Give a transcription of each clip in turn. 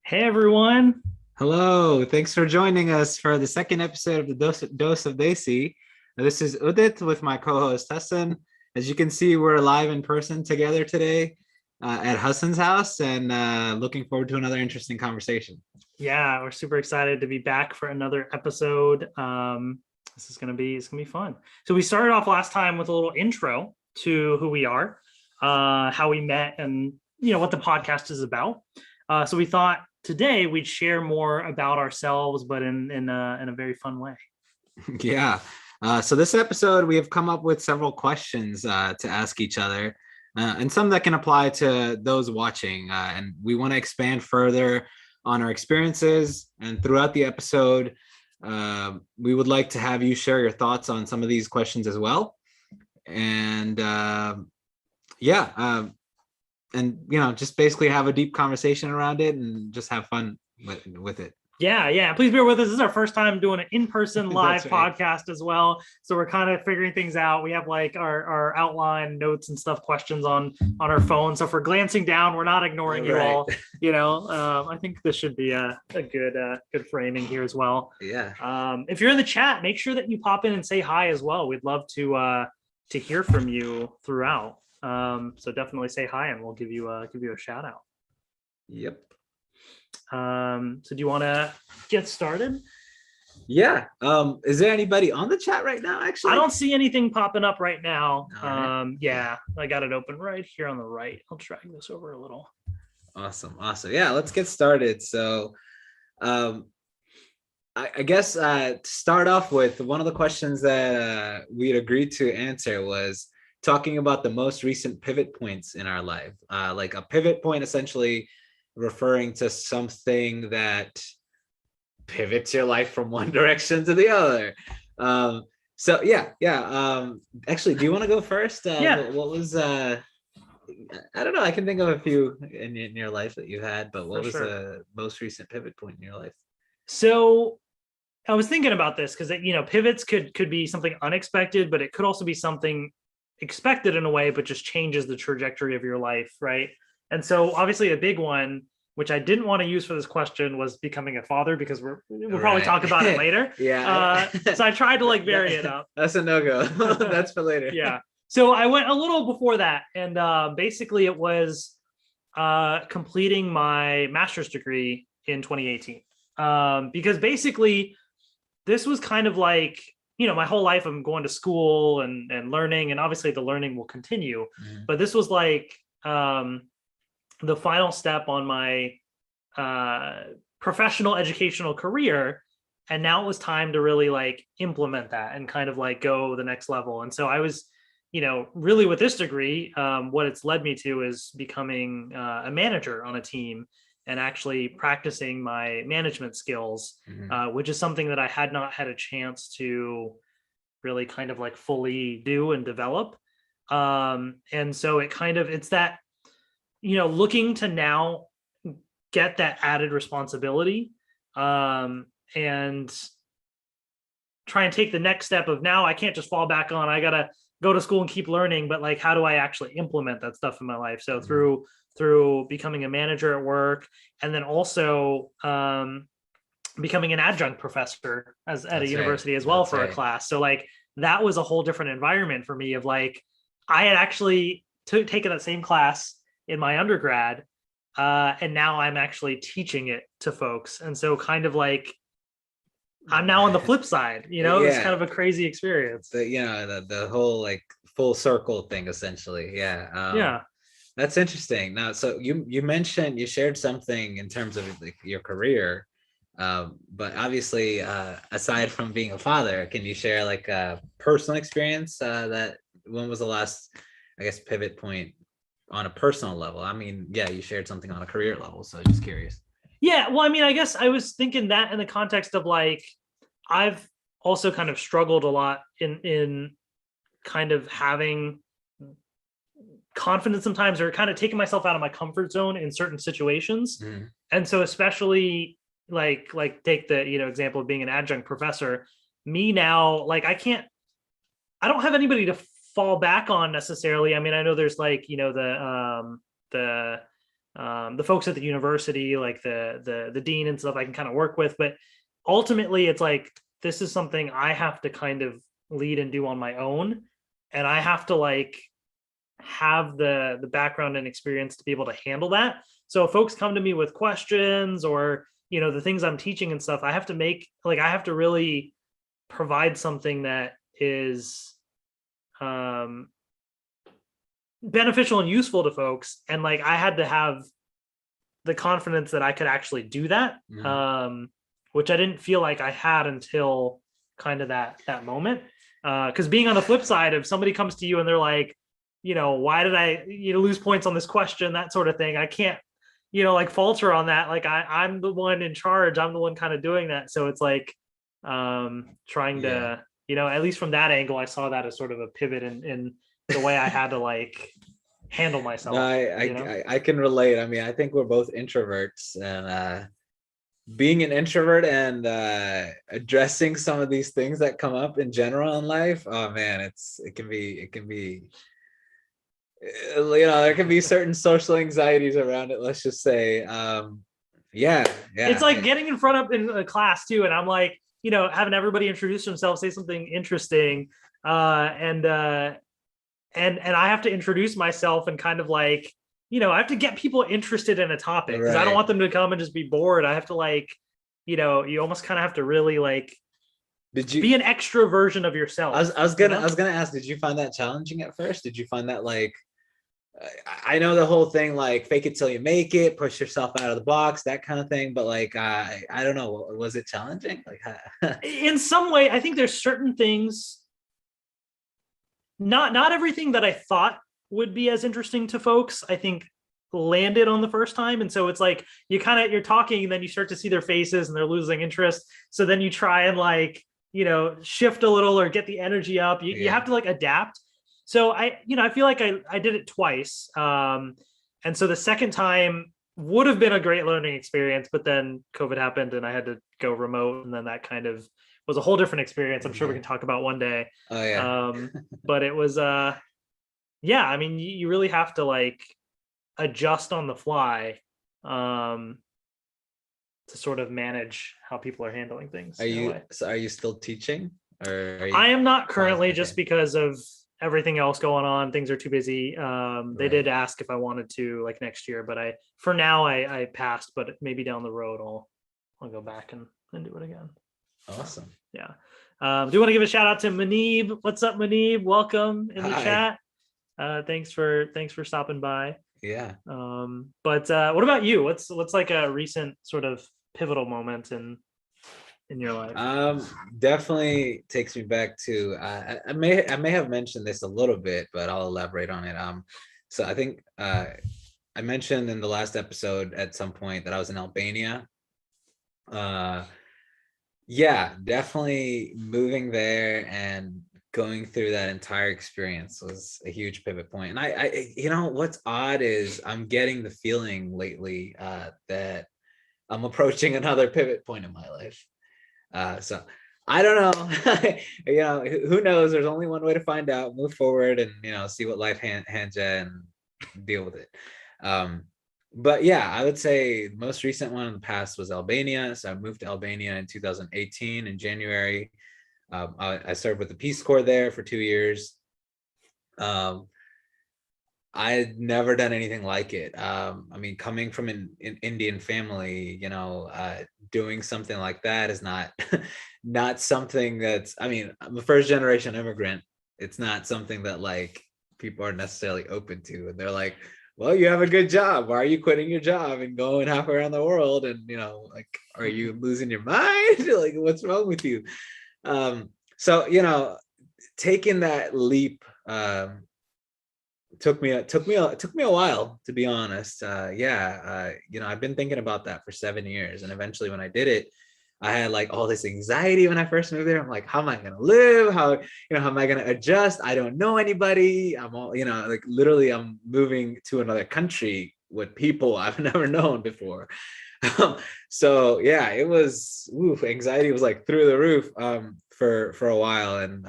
Hey everyone. Hello, thanks for joining us for the second episode of the Dose of Desi. This is Udit with my co-host Hassan. As you can see, we're live in person together today at Hassan's house, and looking forward to another interesting conversation. Yeah, we're super excited to be back for another episode. This is it's gonna be fun. So we started off last time with a little intro to who we are, how we met, and what the podcast is about. So we thought today we'd share more about ourselves, but in a very fun way. Yeah. So this episode, we have come up with several questions to ask each other, and some that can apply to those watching. And we want to expand further on our experiences. And throughout the episode, we would like to have you share your thoughts on some of these questions as well. And yeah, and just basically have a deep conversation around it and just have fun with it. Yeah. Please bear with us. This is our first time doing an in-person live Right. podcast as well. So we're kind of figuring things out. We have like our outline notes and stuff, questions on our phone. So if we're glancing down, we're not ignoring you Right. all. I think this should be a good framing here as well. Yeah. If you're in the chat, make sure that you pop in and say hi as well. We'd love to hear from you throughout. So definitely say hi, and we'll give you a shout out. Yep. So do you want to get started? Yeah. Is there anybody on the chat right now, actually? I don't see anything popping up right now. Right. Yeah, I got it open right here on the right. I'll drag this over a little. Awesome. Yeah, let's get started. So I guess to start off with, one of the questions that we'd agreed to answer was talking about the most recent pivot points in our life. Like a pivot point essentially referring to something that pivots your life from one direction to the other. So yeah. Actually, do you want to go first? Yeah. What was I don't know. I can think of a few in your life that you had, but what was the most recent pivot point in your life? So I was thinking about this because pivots could be something unexpected, but it could also be something expected in a way, but just changes the trajectory of your life, right? And so obviously a big one, which I didn't want to use for this question, was becoming a father, because we'll probably talk about it later. Yeah. So I tried to like vary it up. That's a no-go. That's for later. Yeah. So I went a little before that, and basically it was completing my master's degree in 2018. Because basically this was kind of like, my whole life I'm going to school and learning, and obviously the learning will continue. Mm-hmm. But this was like the final step on my professional educational career. And now it was time to really like implement that and kind of like go the next level. And so I was, really with this degree, what it's led me to is becoming a manager on a team and actually practicing my management skills, mm-hmm. Which is something that I had not had a chance to really kind of like fully do and develop. And so it's that, looking to now get that added responsibility, and try and take the next step of, now I can't just fall back on, I gotta go to school and keep learning, but like, how do I actually implement that stuff in my life? So mm-hmm. through becoming a manager at work, and then also becoming an adjunct professor at a university as well for a class. So like, that was a whole different environment for me of like, I had actually taken that same class in my undergrad, and now I'm actually teaching it to folks. And so kind of like, I'm now on the flip side, It's kind of a crazy experience. The whole like full circle thing, essentially. Yeah. Yeah. That's interesting. Now, so you mentioned, you shared something in terms of like your career, but obviously, aside from being a father, can you share like a personal experience that when was the last, I guess, pivot point on a personal level? I mean, yeah, you shared something on a career level, so just curious. Yeah, well, I mean, I guess I was thinking that in the context of like, I've also kind of struggled a lot in kind of having confidence sometimes, or kind of taking myself out of my comfort zone in certain situations. Mm. And so especially like take the, example of being an adjunct professor, me now, like I don't have anybody to fall back on necessarily. I mean, I know there's like, the the folks at the university, like the dean and stuff, I can kind of work with. But ultimately, it's like this is something I have to kind of lead and do on my own, and I have to like have the background and experience to be able to handle that. So if folks come to me with questions or the things I'm teaching and stuff, I have to I have to really provide something that is um beneficial and useful to folks, and like I had to have the confidence that I could actually do that, which I didn't feel like I had until kind of that moment. Because being on the flip side, if somebody comes to you and they're like, why did I lose points on this question, that sort of thing, I can't like falter on that. Like I'm the one in charge, I'm the one kind of doing that. So it's like trying to at least from that angle, I saw that as sort of a pivot in the way I had to like handle myself. No, I can relate. I mean, I think we're both introverts, and being an introvert and addressing some of these things that come up in general in life, oh man, it can be there can be certain social anxieties around it, let's just say. Yeah it's like getting in front of in a class too, and I'm like having everybody introduce themselves, say something interesting, and I have to introduce myself and kind of like I have to get people interested in a topic, because I don't want them to come and just be bored. I have to like you almost kind of have to really like be an extra version of yourself. I was gonna ask, did you find that challenging at first? Did you find that like, I know the whole thing, like fake it till you make it, push yourself out of the box, that kind of thing, but like I don't know, was it challenging? Like in some way, I think there's certain things, not everything that I thought would be as interesting to folks, I think landed on the first time. And so it's like you're talking and then you start to see their faces and they're losing interest. So then you try and like shift a little or get the energy up. You have to like adapt. So I feel like I did it twice. And so the second time would have been a great learning experience, but then COVID happened and I had to go remote, and then that kind of was a whole different experience. I'm sure we can talk about one day. Oh yeah. But it was I mean, you really have to like adjust on the fly to sort of manage how people are handling things. Are you still teaching, or I am not currently, just because of everything else going on. Things are too busy. They did ask if I wanted to like next year, but for now I passed, but maybe down the road I'll go back and do it again. Awesome. Yeah. Do you want to give a shout out to Manib? What's up, Manib? Welcome in the chat. Thanks for stopping by. Yeah. But what about you? What's like a recent sort of pivotal moment in your life? Definitely takes me back to I may have mentioned this a little bit, but I'll elaborate on it. So I think I mentioned in the last episode at some point that I was in Albania. Yeah, definitely moving there and going through that entire experience was a huge pivot point. And I what's odd is I'm getting the feeling lately that I'm approaching another pivot point in my life. So I don't know. Who knows? There's only one way to find out. Move forward and see what life hands you and deal with it. But yeah, I would say the most recent one in the past was Albania. So I moved to Albania in 2018 in January. I served with the Peace Corps there for 2 years. I had never done anything like it. I mean, coming from an Indian family, doing something like that is not not something that's, I mean, I'm a first generation immigrant. It's not something that like people are necessarily open to. And they're like, well, you have a good job. Why are you quitting your job and going half around the world? And, like, are you losing your mind? Like, what's wrong with you? So, taking that leap took me a while, to be honest. I've been thinking about that for 7 years. And eventually when I did it, I had like all this anxiety when I first moved there. I'm like, how am I going to live? How am I going to adjust? I don't know anybody. I'm all, like literally I'm moving to another country with people I've never known before. So yeah, it was, anxiety was like through the roof for a while. And,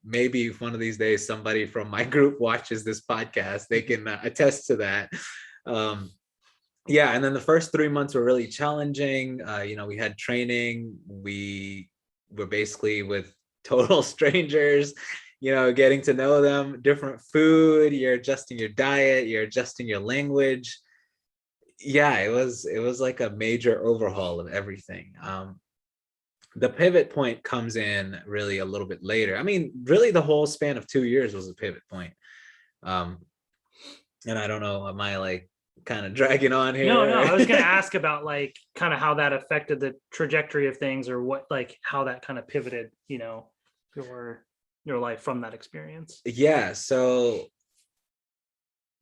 maybe if one of these days somebody from my group watches this podcast, they can attest to that. yeah, and then the first 3 months were really challenging. We had training. We were basically with total strangers, getting to know them, different food, you're adjusting your diet, you're adjusting your language. Yeah, it was like a major overhaul of everything. The pivot point comes in really a little bit later. I mean, really the whole span of 2 years was a pivot point. Um, and I don't know, am I like kind of dragging on No, here? I was going to ask about like kind of how that affected the trajectory of things, or what, like how that kind of pivoted, your your life from that experience. Yeah, so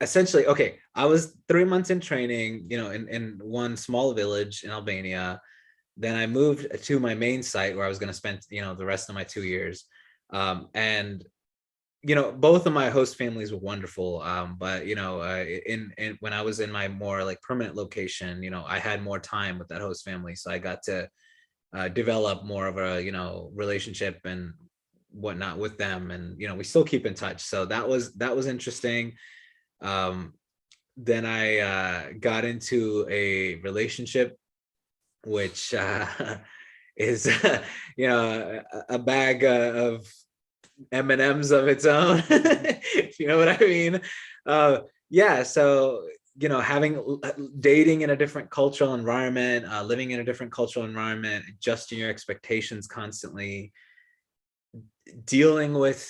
essentially, okay, I was 3 months in training, in one small village in Albania. Then I moved to my main site where I was going to spend, the rest of my 2 years. And both of my host families were wonderful. But in when I was in my more like permanent location, I had more time with that host family, so I got to develop more of a relationship and whatnot with them, and we still keep in touch. So that was interesting. Um, then I got into a relationship, which is a bag of M&Ms of its own, if you know what I mean. Yeah, so having dating in a different cultural environment, living in a different cultural environment, adjusting your expectations constantly, dealing with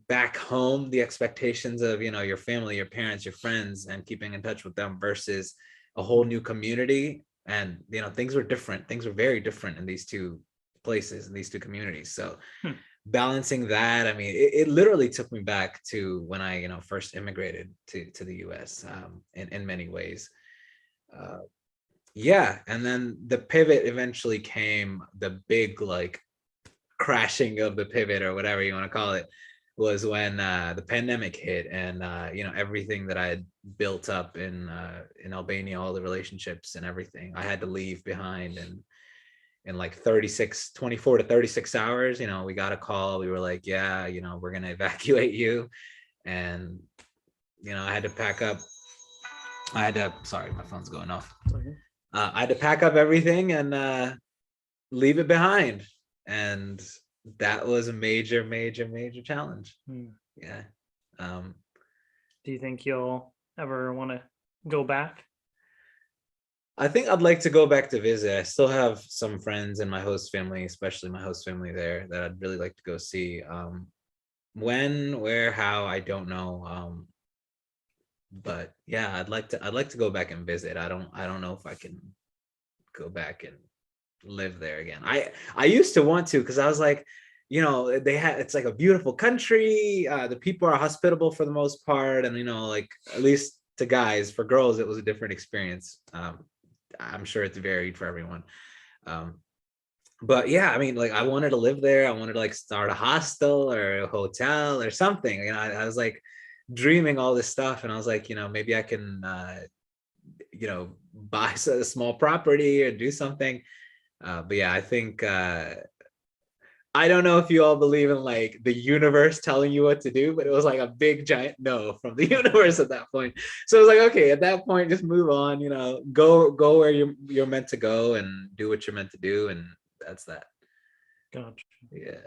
back home the expectations of your family, your parents, your friends, and keeping in touch with them versus a whole new community. And things were different, things were very different in these two places, in these two communities. So balancing that, I mean, it literally took me back to when I first immigrated to the US, in many ways. Yeah, and then the pivot eventually came, the big like crashing of the pivot, or whatever you want to call it, was when the pandemic hit. And everything that I had built up in Albania, all the relationships and everything, I had to leave behind. And in like 24 to 36 hours, we got a call. We were like, yeah, we're gonna evacuate you. And I had to pack up. Sorry, my phone's going off. I had to pack up everything and leave it behind. And that was a major, major, major challenge. Yeah. Do you think you'll ever want to go back? I think I'd like to go back to visit. I still have some friends in my host family, especially my host family there, that I'd really like to go see. When, where, how, I don't know. But yeah, I'd like to go back and visit. I don't know if I can go back and live there again. I used to want to, because I was like, it's like a beautiful country. The people are hospitable for the most part, and like, at least to guys. For girls, it was a different experience. I'm sure it's varied for everyone. But yeah, I mean, like, I wanted to live there. I wanted to like start a hostel or a hotel or something. I was like dreaming all this stuff, and I was like, maybe I can buy a small property or do something. But yeah, I think I don't know if you all believe in like the universe telling you what to do, but it was like a big giant no from the universe at that point. So it was like, okay, at that point, just move on. Go where you're meant to go and do what you're meant to do, and that's that. Gotcha. Yeah.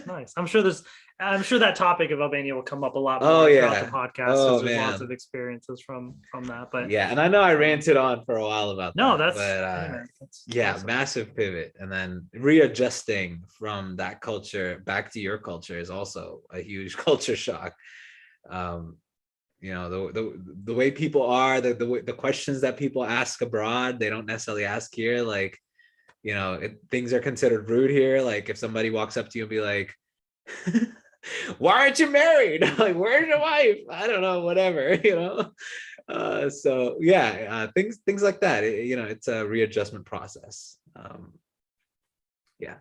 Nice. I'm sure that topic of Albania will come up a lot Oh more throughout the yeah. podcast, Oh because there's lots of man. experiences from that. But Yeah, and I know I ranted on for a while about no, that, that's but hey man, that's yeah, awesome. massive pivot, and then readjusting from that culture back to your culture is also a huge culture shock. Um, the way people are, the questions that people ask abroad, they don't necessarily ask here. Like, things are considered rude here. Like if somebody walks up to you and be like, why aren't you married? Like, where's your wife? I don't know, whatever. So yeah, things like that. It's a readjustment process. Yeah.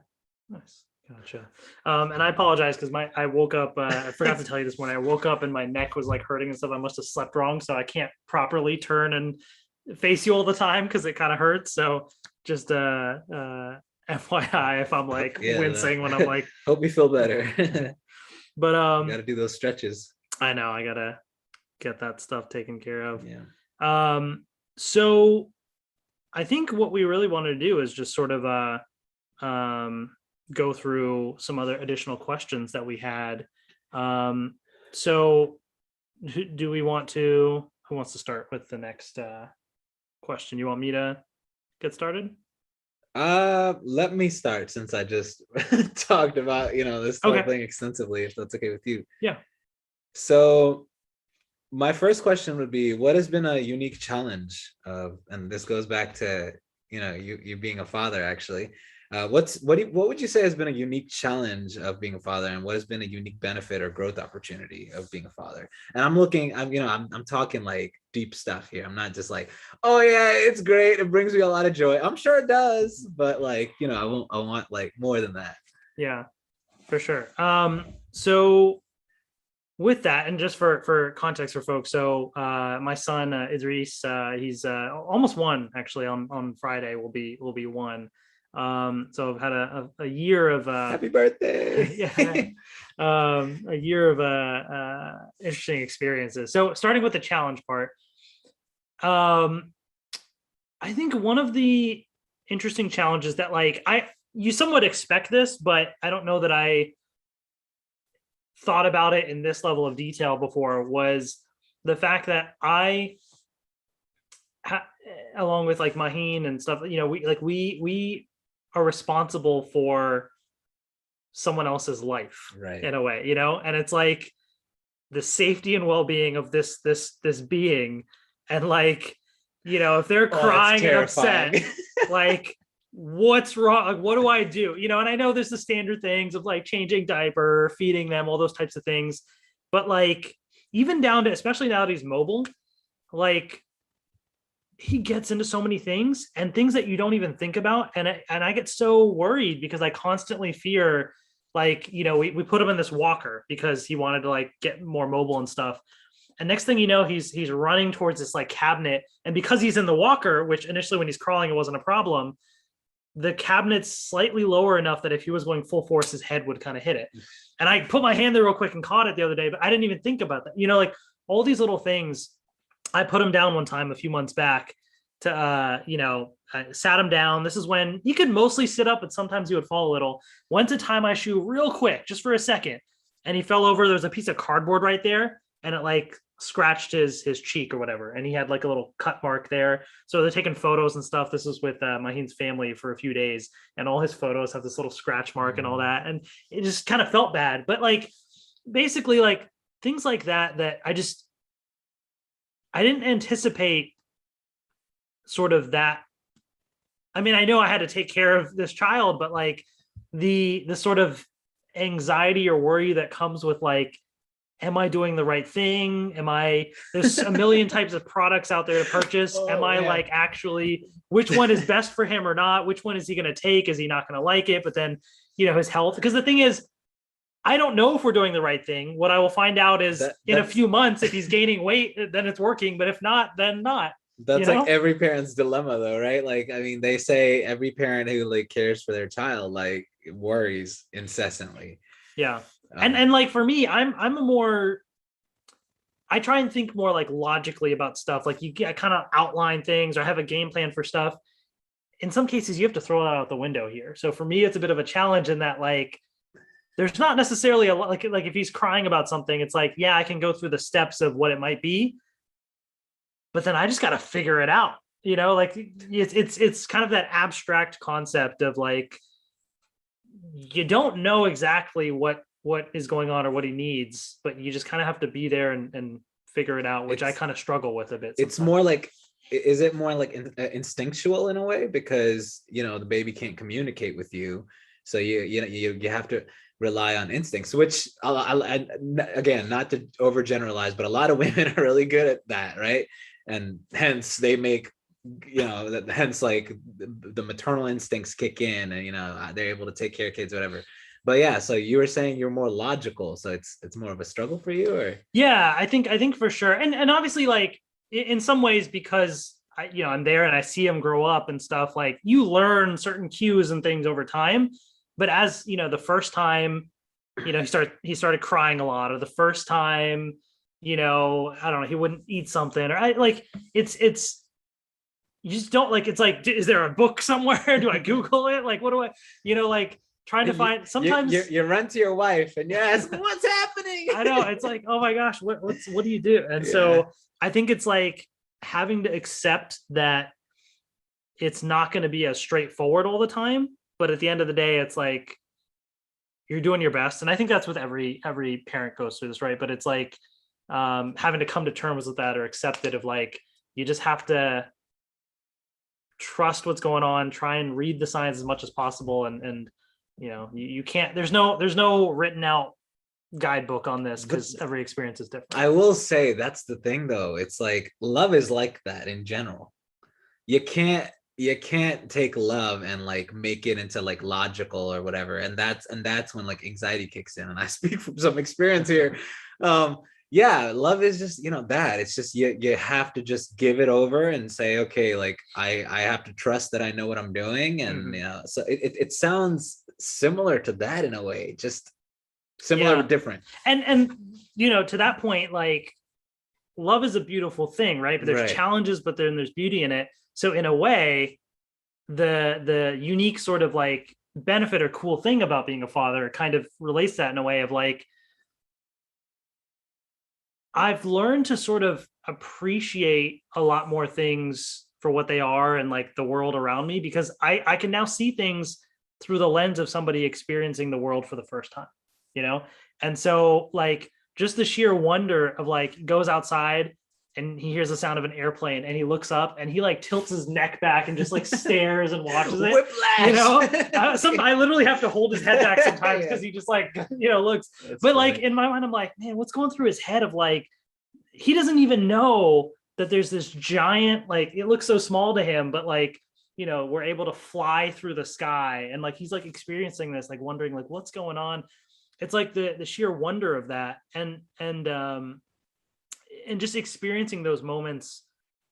Nice. Gotcha. And I apologize because I woke up. I forgot to tell you this morning. I woke up and my neck was like hurting and stuff. I must have slept wrong, so I can't properly turn and face you all the time because it kind of hurts. So just FYI, if I'm like Yeah. wincing when I'm like, hope you feel better. but You got to do those stretches. I know I gotta get that stuff taken care of. Yeah. So I think what we really wanted to do is just sort of um, go through some other additional questions that we had. Um, so do we want to? Who wants to start with the next question? You want me to get started? Let me start since I just talked about, this whole Okay. thing extensively, if that's okay with you. Yeah. So my first question would be, what has been a unique challenge of, and this goes back to, you being a father actually. What would you say has been a unique challenge of being a father, and what has been a unique benefit or growth opportunity of being a father? And I'm talking like deep stuff here. I'm not just like, oh yeah, it's great, it brings me a lot of joy. I'm sure it does, but like, I want like more than that. Yeah, for sure. So with that, and just for context for folks, so my son Idris, he's almost one actually. On Friday will be one. So I've had a year of Happy birthday. yeah, a year of interesting experiences. So starting with the challenge part, um, I think one of the interesting challenges that like you somewhat expect this, but I don't know that I thought about it in this level of detail before, was the fact that along with like Maheen and stuff, we are responsible for someone else's life Right. in a way, and it's like the safety and well-being of this being, and like, if they're Oh, that's crying and terrifying. upset, like what's wrong, like what do I do, and I know there's the standard things of like changing diaper, feeding them, all those types of things, but like even down to, especially now that he's mobile, like he gets into so many things and things that you don't even think about, and I get so worried because I constantly fear, like, we put him in this walker because he wanted to like get more mobile and stuff, and next thing you know, he's running towards this like cabinet, and because he's in the walker, which initially when he's crawling it wasn't a problem, the cabinet's slightly lower enough that if he was going full force his head would kind of hit it, and I put my hand there real quick and caught it the other day, but I didn't even think about that, like all these little things. I put him down one time a few months back to, I sat him down. This is when he could mostly sit up, but sometimes he would fall a little. Went to tie my shoe real quick, just for a second, and he fell over. There's a piece of cardboard right there, and it like scratched his cheek or whatever, and he had like a little cut mark there. So they're taking photos and stuff. This was with Maheen's family for a few days, and all his photos have this little scratch mark and all that, and it just kind of felt bad. But like basically, like things like that I didn't anticipate sort of that. I mean, I know I had to take care of this child, but like the sort of anxiety or worry that comes with like, am I doing the right thing? There's a million types of products out there to purchase. Am I like actually, which one is best for him or not? Which one is he going to take? Is he not going to like it? But then, his health, because the thing is, I don't know if we're doing the right thing. What I will find out is in a few months, if he's gaining weight, then it's working. But if not, then not. That's like every parent's dilemma though, right? Like, I mean, they say every parent who like cares for their child like worries incessantly. Yeah. And like for me, I'm a more, I try and think more like logically about stuff. Like I kind of outline things or have a game plan for stuff. In some cases, you have to throw that out the window here. So for me, it's a bit of a challenge in that like there's not necessarily a lot, like if he's crying about something, it's like, yeah, I can go through the steps of what it might be, but then I just got to figure it out. Like it's kind of that abstract concept of like you don't know exactly what is going on or what he needs, but you just kind of have to be there and figure it out, which I kind of struggle with a bit sometimes. It's more like, is it more like instinctual in a way, because the baby can't communicate with you, so you have to rely on instincts, which I again, not to overgeneralize, but a lot of women are really good at that, right? And hence they make, hence like the maternal instincts kick in, and they're able to take care of kids, whatever. But yeah, so you were saying you're more logical, so it's more of a struggle for you, or? Yeah, I think for sure, and obviously like in some ways, because I'm there and I see him grow up and stuff, like you learn certain cues and things over time. But as the first time, he started crying a lot, or the first time, I don't know, he wouldn't eat something, or I like it's you just don't like, it's like, is there a book somewhere? Do I Google it? Like, what do I, like trying to find sometimes you run to your wife and you ask, what's happening? I know, it's like, oh my gosh, what do you do? And so I think it's like having to accept that it's not going to be as straightforward all the time, but at the end of the day, it's like you're doing your best. And I think that's what every parent goes through this, right? But it's like having to come to terms with that or accept it, of like, you just have to trust what's going on, try and read the signs as much as possible. And you can't, there's no written out guidebook on this, because every experience is different. I will say that's the thing though. It's like love is like that in general. You can't take love and like make it into like logical or whatever. And that's when like anxiety kicks in. And I speak from some experience here. Yeah, love is just, that it's just, you have to just give it over and say, okay, like I have to trust that I know what I'm doing. And so it sounds similar to that in a way, just similar but different. And to that point, like love is a beautiful thing, right? But there's challenges, but then there's beauty in it. So in a way, the unique sort of like benefit or cool thing about being a father kind of relates that in a way of like, I've learned to sort of appreciate a lot more things for what they are and like the world around me, because I can now see things through the lens of somebody experiencing the world for the first time, And so like just the sheer wonder of like, goes outside and he hears the sound of an airplane and he looks up and he like tilts his neck back and just like stares and watches it. Whiplash. I literally have to hold his head back sometimes because he just like, looks. That's but funny. Like in my mind, I'm like, man, what's going through his head of like, he doesn't even know that there's this giant, like it looks so small to him, but like, we're able to fly through the sky and like, he's like experiencing this, like wondering like what's going on. It's like the sheer wonder of that. And just experiencing those moments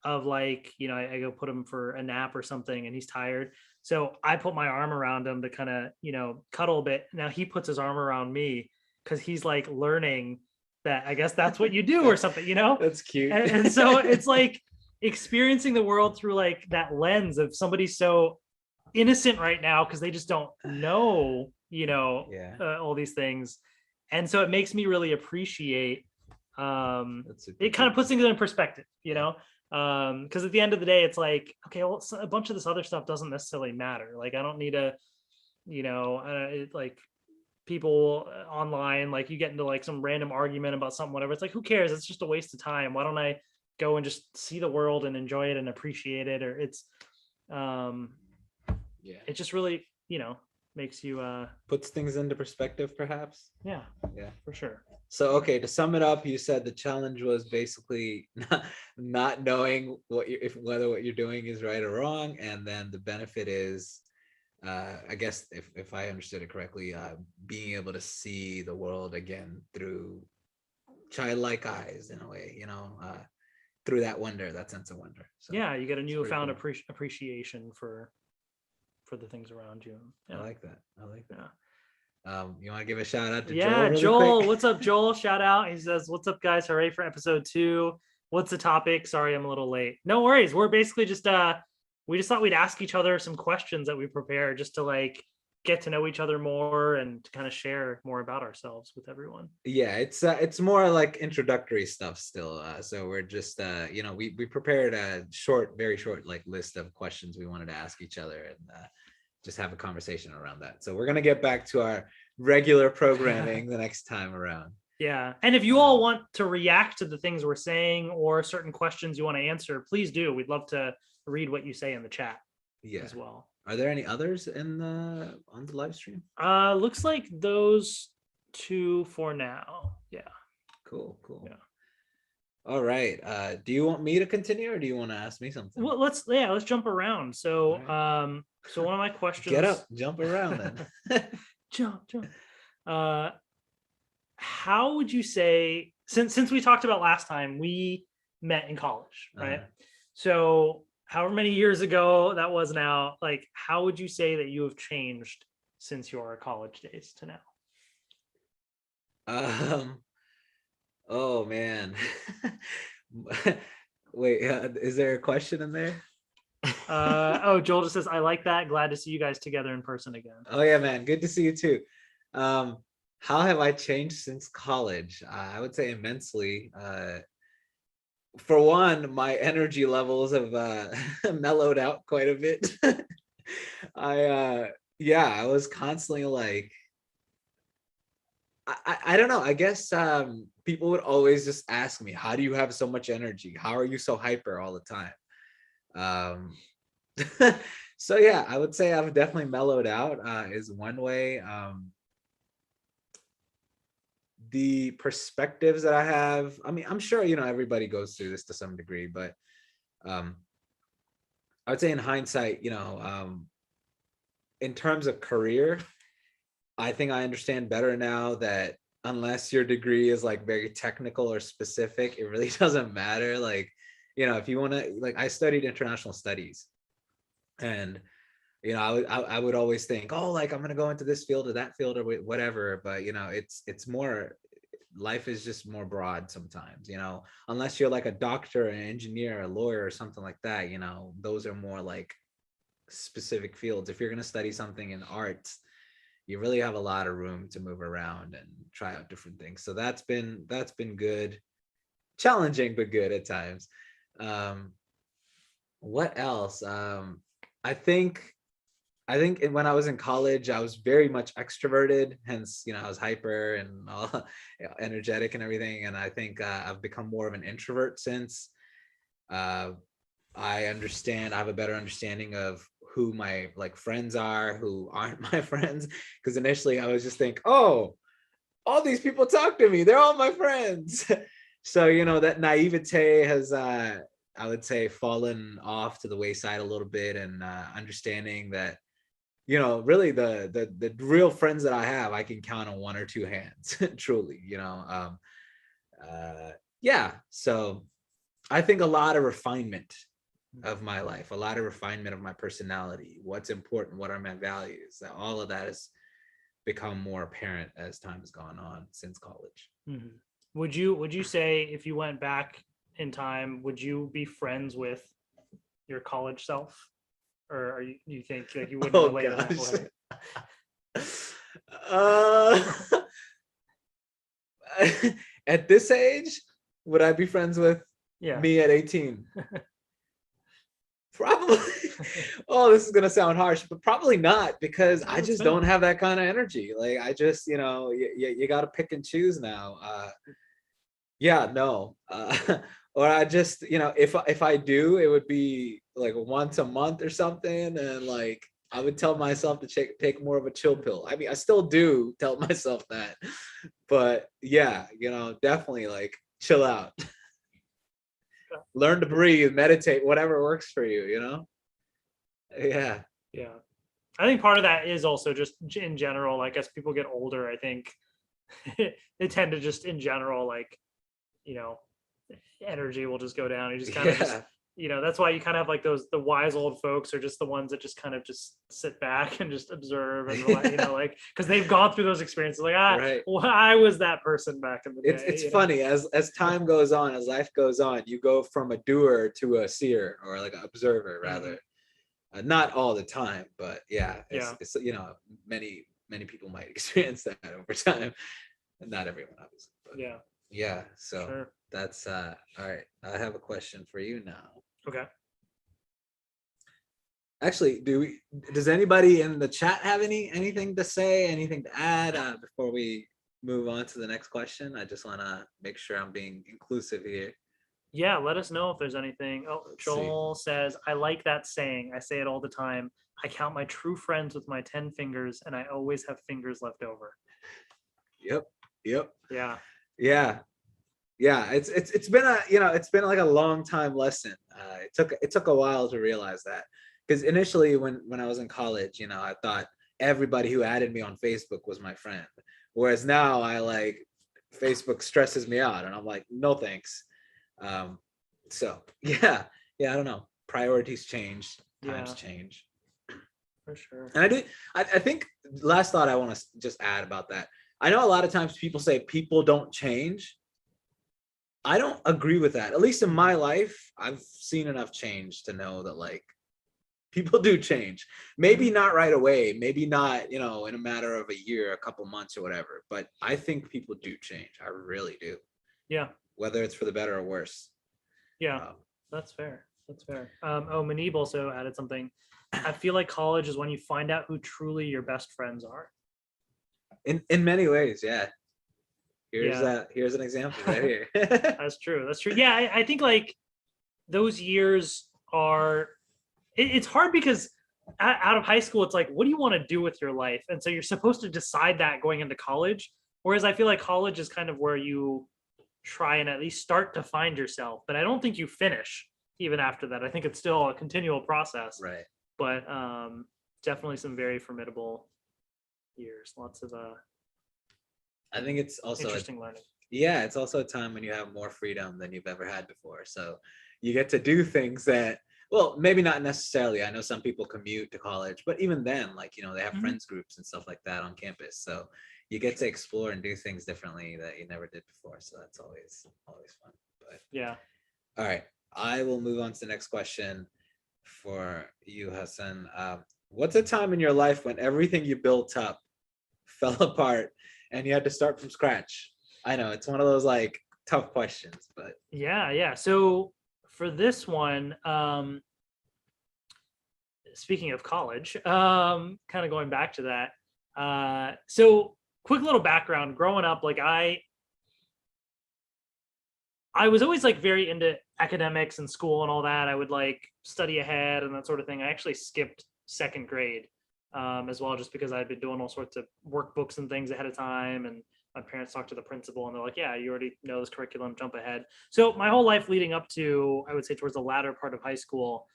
of like, I go put him for a nap or something and he's tired. So I put my arm around him to kind of, cuddle a bit. Now he puts his arm around me because he's like learning that I guess that's what you do or something, That's cute. And so it's like experiencing the world through like that lens of somebody so innocent right now because they just don't know, all these things. And so it makes me really appreciate it kind of puts things in perspective, because at the end of the day, it's like, okay, well, a bunch of this other stuff doesn't necessarily matter. Like, I don't need to, like people online, like you get into like some random argument about something, whatever. It's like, who cares? It's just a waste of time. Why don't I go and just see the world and enjoy it and appreciate it? Or it's, it just really, makes you puts things into perspective, perhaps. Yeah, for sure. So, okay, to sum it up, you said the challenge was basically not knowing whether what you're doing is right or wrong, and then the benefit is, I guess, if I understood it correctly, being able to see the world again through childlike eyes, in a way, through that wonder, that sense of wonder. So, yeah, you get a newfound appreciation for the things around you. Yeah. I like that. Yeah. You want to give a shout out to Joel? Yeah, Joel. What's up, Joel? Shout out. He says, "What's up, guys? Hooray for episode 2. What's the topic? Sorry, I'm a little late. No worries. We're basically just we just thought we'd ask each other some questions that we prepared just to like get to know each other more and to kind of share more about ourselves with everyone." Yeah, it's more like introductory stuff still. So we're just we prepared a very short like list of questions we wanted to ask each other and just have a conversation around that. So we're gonna get back to our regular programming the next time around. Yeah, and if you all want to react to the things we're saying or certain questions you want to answer, please do. We'd love to read what you say in the chat as well. Are there any others on the live stream? Looks like those 2 for now. Yeah. Cool. Yeah. All right. Do you want me to continue or do you want to ask me something? Well, let's jump around. So so one of my questions. Get up, jump around then. jump. How would you say, since we talked about last time, we met in college, right? So however many years ago that was now, like, how would you say that you have changed since your college days to now? Oh man. Wait, is there a question in there? Oh, Joel just says, I like that. Glad to see you guys together in person again. Oh yeah, man. Good to see you too. Um, how have I changed since college? I would say immensely. For one, my energy levels have mellowed out quite a bit. Yeah, I was constantly like, I don't know. I guess people would always just ask me, how do you have so much energy? How are you so hyper all the time? So yeah, I would say I've definitely mellowed out, is one way. The perspectives that I have, I mean, I'm sure, everybody goes through this to some degree, but um, I would say in hindsight, in terms of career, I think I understand better now that unless your degree is like very technical or specific, it really doesn't matter. Like, if you want to, like, I studied international studies, and I would always think, oh, like I'm gonna go into this field or that field or whatever, but it's more, life is just more broad sometimes, unless you're like a doctor, an engineer, a lawyer or something like that, those are more like specific fields. If you're going to study something in arts, you really have a lot of room to move around and try out different things. So that's been good, challenging but good at times. What else? I think when I was in college, I was very much extroverted. Hence, I was hyper and all energetic and everything. And I think I've become more of an introvert since. Uh, I have a better understanding of who my like friends are, who aren't my friends. Because initially, I was just think, oh, all these people talk to me. They're all my friends. So that naivete has, I would say, fallen off to the wayside a little bit, and understanding that really the real friends that I have, I can count on one or two hands, truly. Yeah. So I think a lot of refinement of my life, a lot of refinement of my personality, what's important, what are my values, that all of that has become more apparent as time has gone on since college. Mm-hmm. Would you say, if you went back in time, would you be friends with your college self? Or you think like you wouldn't Oh relate in that gosh. way? uh at this age, would I be friends with Yeah. me at 18? Probably. Oh, this is gonna sound harsh, but probably not, because I That's just fair. don't have that kind of energy. Like, I just, you got to pick and choose now. Yeah, no. Or I just, if I do, it would be like once a month or something, and like I would tell myself to take more of a chill pill. I mean, I still do tell myself that, but yeah, definitely like chill out, learn to breathe, meditate, whatever works for you. Yeah. Yeah. I think part of that is also just in general, like as people get older, I think they tend to just in general, like, you know, energy will just go down. You just kind of just, Yeah. that's why you kind of have like the wise old folks are just the ones that just kind of just sit back and just observe and relax, like, because they've gone through those experiences. Like, Right. well, I was that person back in the day. It's funny, as time goes on, as life goes on, you go from a doer to a seer, or like an observer Mhm. rather. Not all the time, but yeah, Yeah, it's many people might experience that over time. Not everyone, obviously, but yeah, yeah. So sure. that's all right. I have a question for you now. Okay. Actually, does anybody in the chat have anything to say, anything to add, before we move on to the next question? I just want to make sure I'm being inclusive here. Yeah, let us know if there's anything. Oh, Let's see. Joel says, I like that saying. I say it all the time. I count my true friends with my 10 fingers, and I always have fingers left over. Yep. Yep. Yeah. Yeah. Yeah. It's been it's been like a long time lesson. It took a while to realize that, because initially when I was in college, I thought everybody who added me on Facebook was my friend, whereas now I like, Facebook stresses me out, and I'm like, no thanks. So yeah, I don't know. Priorities change, times Yeah, change. for sure. And I think, last thought I want to just add about that. I know a lot of times people say people don't change. I don't agree with that. At least in my life, I've seen enough change to know that, like, People do change. Maybe not right away, maybe not, you know, in a matter of a year, a couple months or whatever, but I think people do change. I really do. Yeah. Whether it's for the better or worse. Yeah. Um, That's fair. That's fair. Manib also added something. I feel like college is when you find out who truly your best friends are. in many ways, yeah. Yeah. Here's an example right here. That's true. That's true. Yeah, I think like those years are it's hard because out of high school it's like, what do you want to do with your life? And so you're supposed to decide that going into college. Whereas I feel like college is kind of where you try and at least start to find yourself, but I don't think you finish even after that. I think it's still a continual process. Right. But definitely some very formidable years. Lots of I think it's also interesting learning. Yeah, it's also a time when you have more freedom than you've ever had before. So you get to do things that, well, maybe not necessarily. I know some people commute to college, but even then, like, you know, they have friends groups and stuff like that on campus. So you get to explore and do things differently that you never did before. So that's always fun. But Yeah. all right, I will move on to the next question for you, Hassan. What's a time in your life when everything you built up fell apart and you had to start from scratch? I know it's one of those like tough questions, but Yeah. So for this one, speaking of college, kind of going back to that. So quick little background. Growing up, like I was always like very into academics and school and all that. I would like study ahead and that sort of thing. I actually skipped second grade as well, just because I'd been doing all sorts of workbooks and things ahead of time. And my parents talked to the principal and they're like, yeah, you already know this curriculum, jump ahead. So my whole life leading up to, I would say towards the latter part of high school,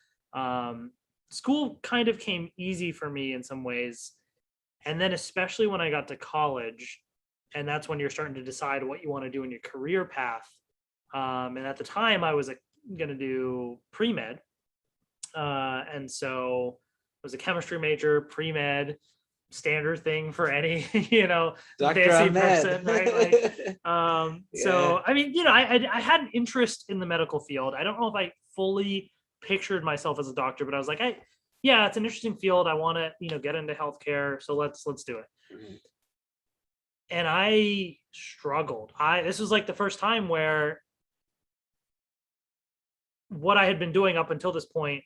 school kind of came easy for me in some ways. And then especially when I got to college, and that's when you're starting to decide what you want to do in your career path. And at the time I was going to do pre-med. And so I was a chemistry major, pre-med, standard thing for any, Dr. fancy Ahmed. person, right? Like, Yeah. so, I mean, I had an interest in the medical field. I don't know if I fully pictured myself as a doctor, but I was like, yeah, it's an interesting field. I want to, get into healthcare. So let's do it. Mhm. And I struggled. This was like the first time where what I had been doing up until this point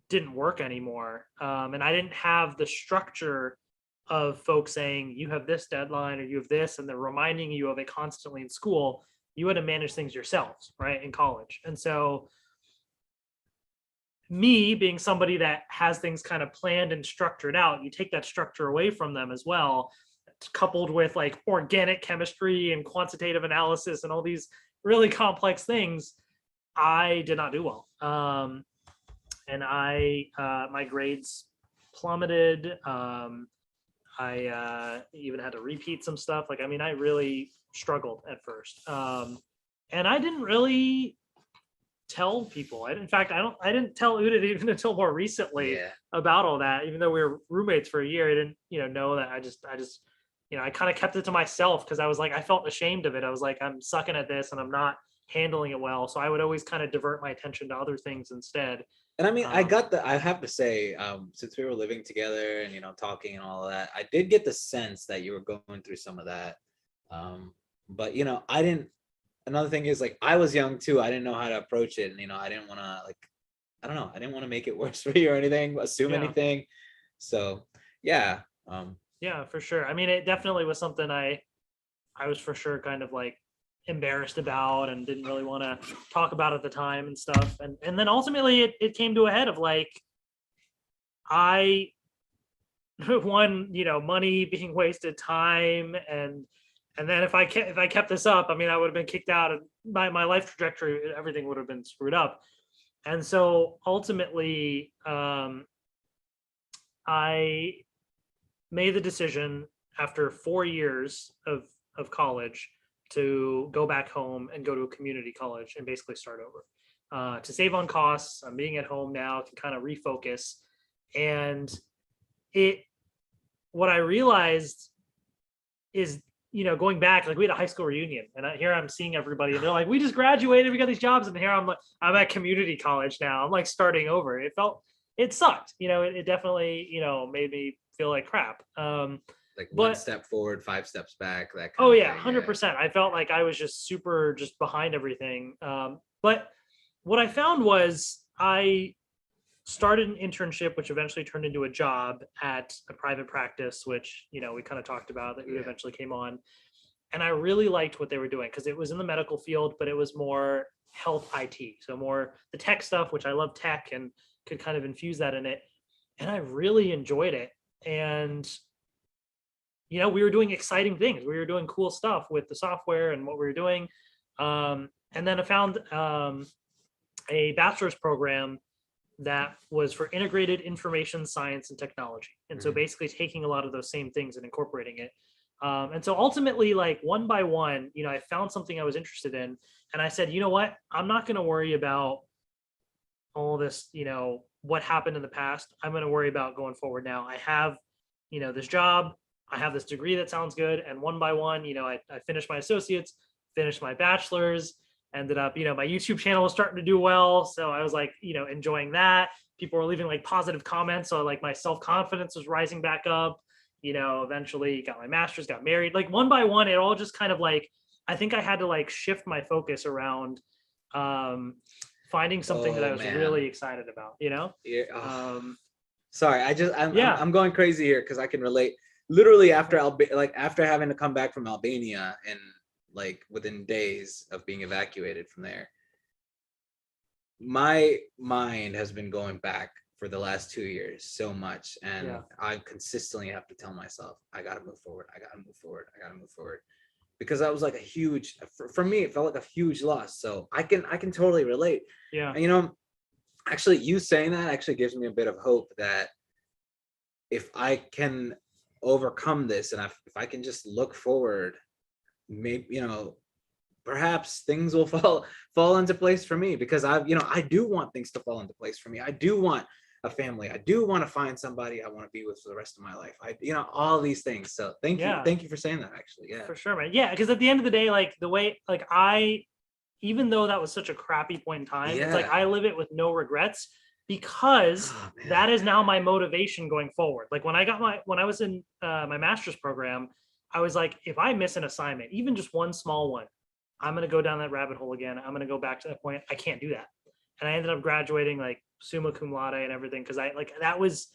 didn't work anymore. And I didn't have the structure of folks saying, you have this deadline or you have this, and they're reminding you of it constantly in school. You had to manage things yourselves, right, in college. And so me being somebody that has things kind of planned and structured out, you take that structure away from them as well, coupled with like organic chemistry and quantitative analysis and all these really complex things. I did not do well. And my grades plummeted. I even had to repeat some stuff. Like, I mean, I really struggled at first. And I didn't really tell people. In fact, I didn't tell Udit even until more recently about all that. Even though we were roommates for a year, I didn't, know that. I just, I kind of kept it to myself because I was like, I felt ashamed of it. I was like, I'm sucking at this and I'm not handling it well. So I would always kind of divert my attention to other things instead. And I mean, I have to say, since we were living together and, talking and all of that, I did get the sense that you were going through some of that. But, another thing is like, I was young too. I didn't know how to approach it. And, I didn't want to I don't know. I didn't want to make it worse for you or anything, assume anything. So, yeah. Yeah, for sure. I mean, it definitely was something I was for sure kind of like embarrassed about and didn't really want to talk about at the time and stuff. And then ultimately it came to a head of like, money being wasted, time, and then if I kept this up, I mean, I would have been kicked out and my life trajectory, everything would have been screwed up. And so ultimately, I made the decision after 4 years of college to go back home and go to a community college and basically start over, to save on costs. I'm being at home now, can kind of refocus. And what I realized is, going back, like we had a high school reunion and here I'm seeing everybody and they're like, we just graduated, we got these jobs. And here I'm at community college now. I'm like starting over. It felt it sucked. It definitely, made me feel like crap. Like one But step forward, five steps back, that oh kind of yeah, thing. Yeah. 100%. I felt like I was just super just behind everything. But what I found was I started an internship, which eventually turned into a job at a private practice, which, we kind of talked about that we Yeah. eventually came on. And I really liked what they were doing because it was in the medical field, but it was more health IT. So more the tech stuff, which I love tech and could kind of infuse that in it. And I really enjoyed it. And, we were doing exciting things. We were doing cool stuff with the software and what we were doing. And then I found a bachelor's program that was for integrated information science and technology. And so basically taking a lot of those same things and incorporating it. And so ultimately, like one by one, I found something I was interested in. And I said, you know what? I'm not going to worry about all this, what happened in the past. I'm going to worry about going forward now. I have, this job. I have this degree that sounds good. And one by one, I finished my associates, finished my bachelor's, ended up, my YouTube channel was starting to do well. So I was like, enjoying that. People were leaving like positive comments. So like my self-confidence was rising back up, eventually got my master's, got married. Like one by one, it all just kind of like, I think I had to like shift my focus around finding something that I Oh was man. really excited about, Yeah. Oh. Um, Sorry, yeah, I'm going crazy here because I can relate. Literally after having to come back from Albania and like within days of being evacuated from there, my mind has been going back for the last 2 years so much, and yeah, I consistently have to tell myself, I gotta move forward, I gotta move forward, I gotta move forward, because that was like a huge, for me, it felt like a huge loss. So I can totally relate. yeah, And actually, you saying that actually gives me a bit of hope that if I can overcome this, and if I can just look forward, maybe perhaps things will fall into place for me, because I do want things to fall into place for me. I do want a family. I do want to find somebody I want to be with for the rest of my life. All these things. So yeah, thank you for saying that. Actually, yeah. for sure, man. Yeah, because at the end of the day, like the way, like even though that was such a crappy point in time, it's like Yeah. I live it with no regrets because Oh man. that is now my motivation going forward. Like when I was in my master's program, I was like, if I miss an assignment, even just one small one, I'm gonna go down that rabbit hole again. I'm gonna go back to that point. I can't do that. And I ended up graduating like summa cum laude and everything because I like that was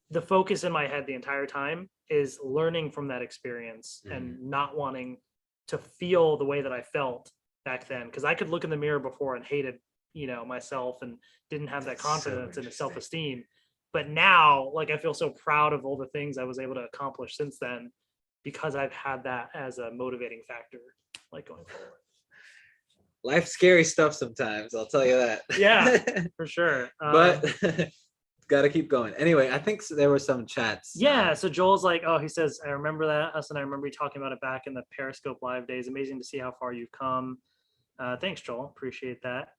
the focus in my head the entire time is learning from that experience Mhm. and not wanting to feel the way that I felt back then because I could look in the mirror before and hated myself and didn't have that That's so confidence and the interesting. self-esteem, but now like I feel so proud of all the things I was able to accomplish since then because I've had that as a motivating factor like going forward. Life's scary stuff sometimes, I'll tell you Yeah, that. for sure. But got to keep going. Anyway, I think there were some chats. Yeah, so Joel's like, oh, he says, I remember that, Us, and I remember you talking about it back in the Periscope Live days. Amazing to see how far you've come. Thanks, Joel. Appreciate that.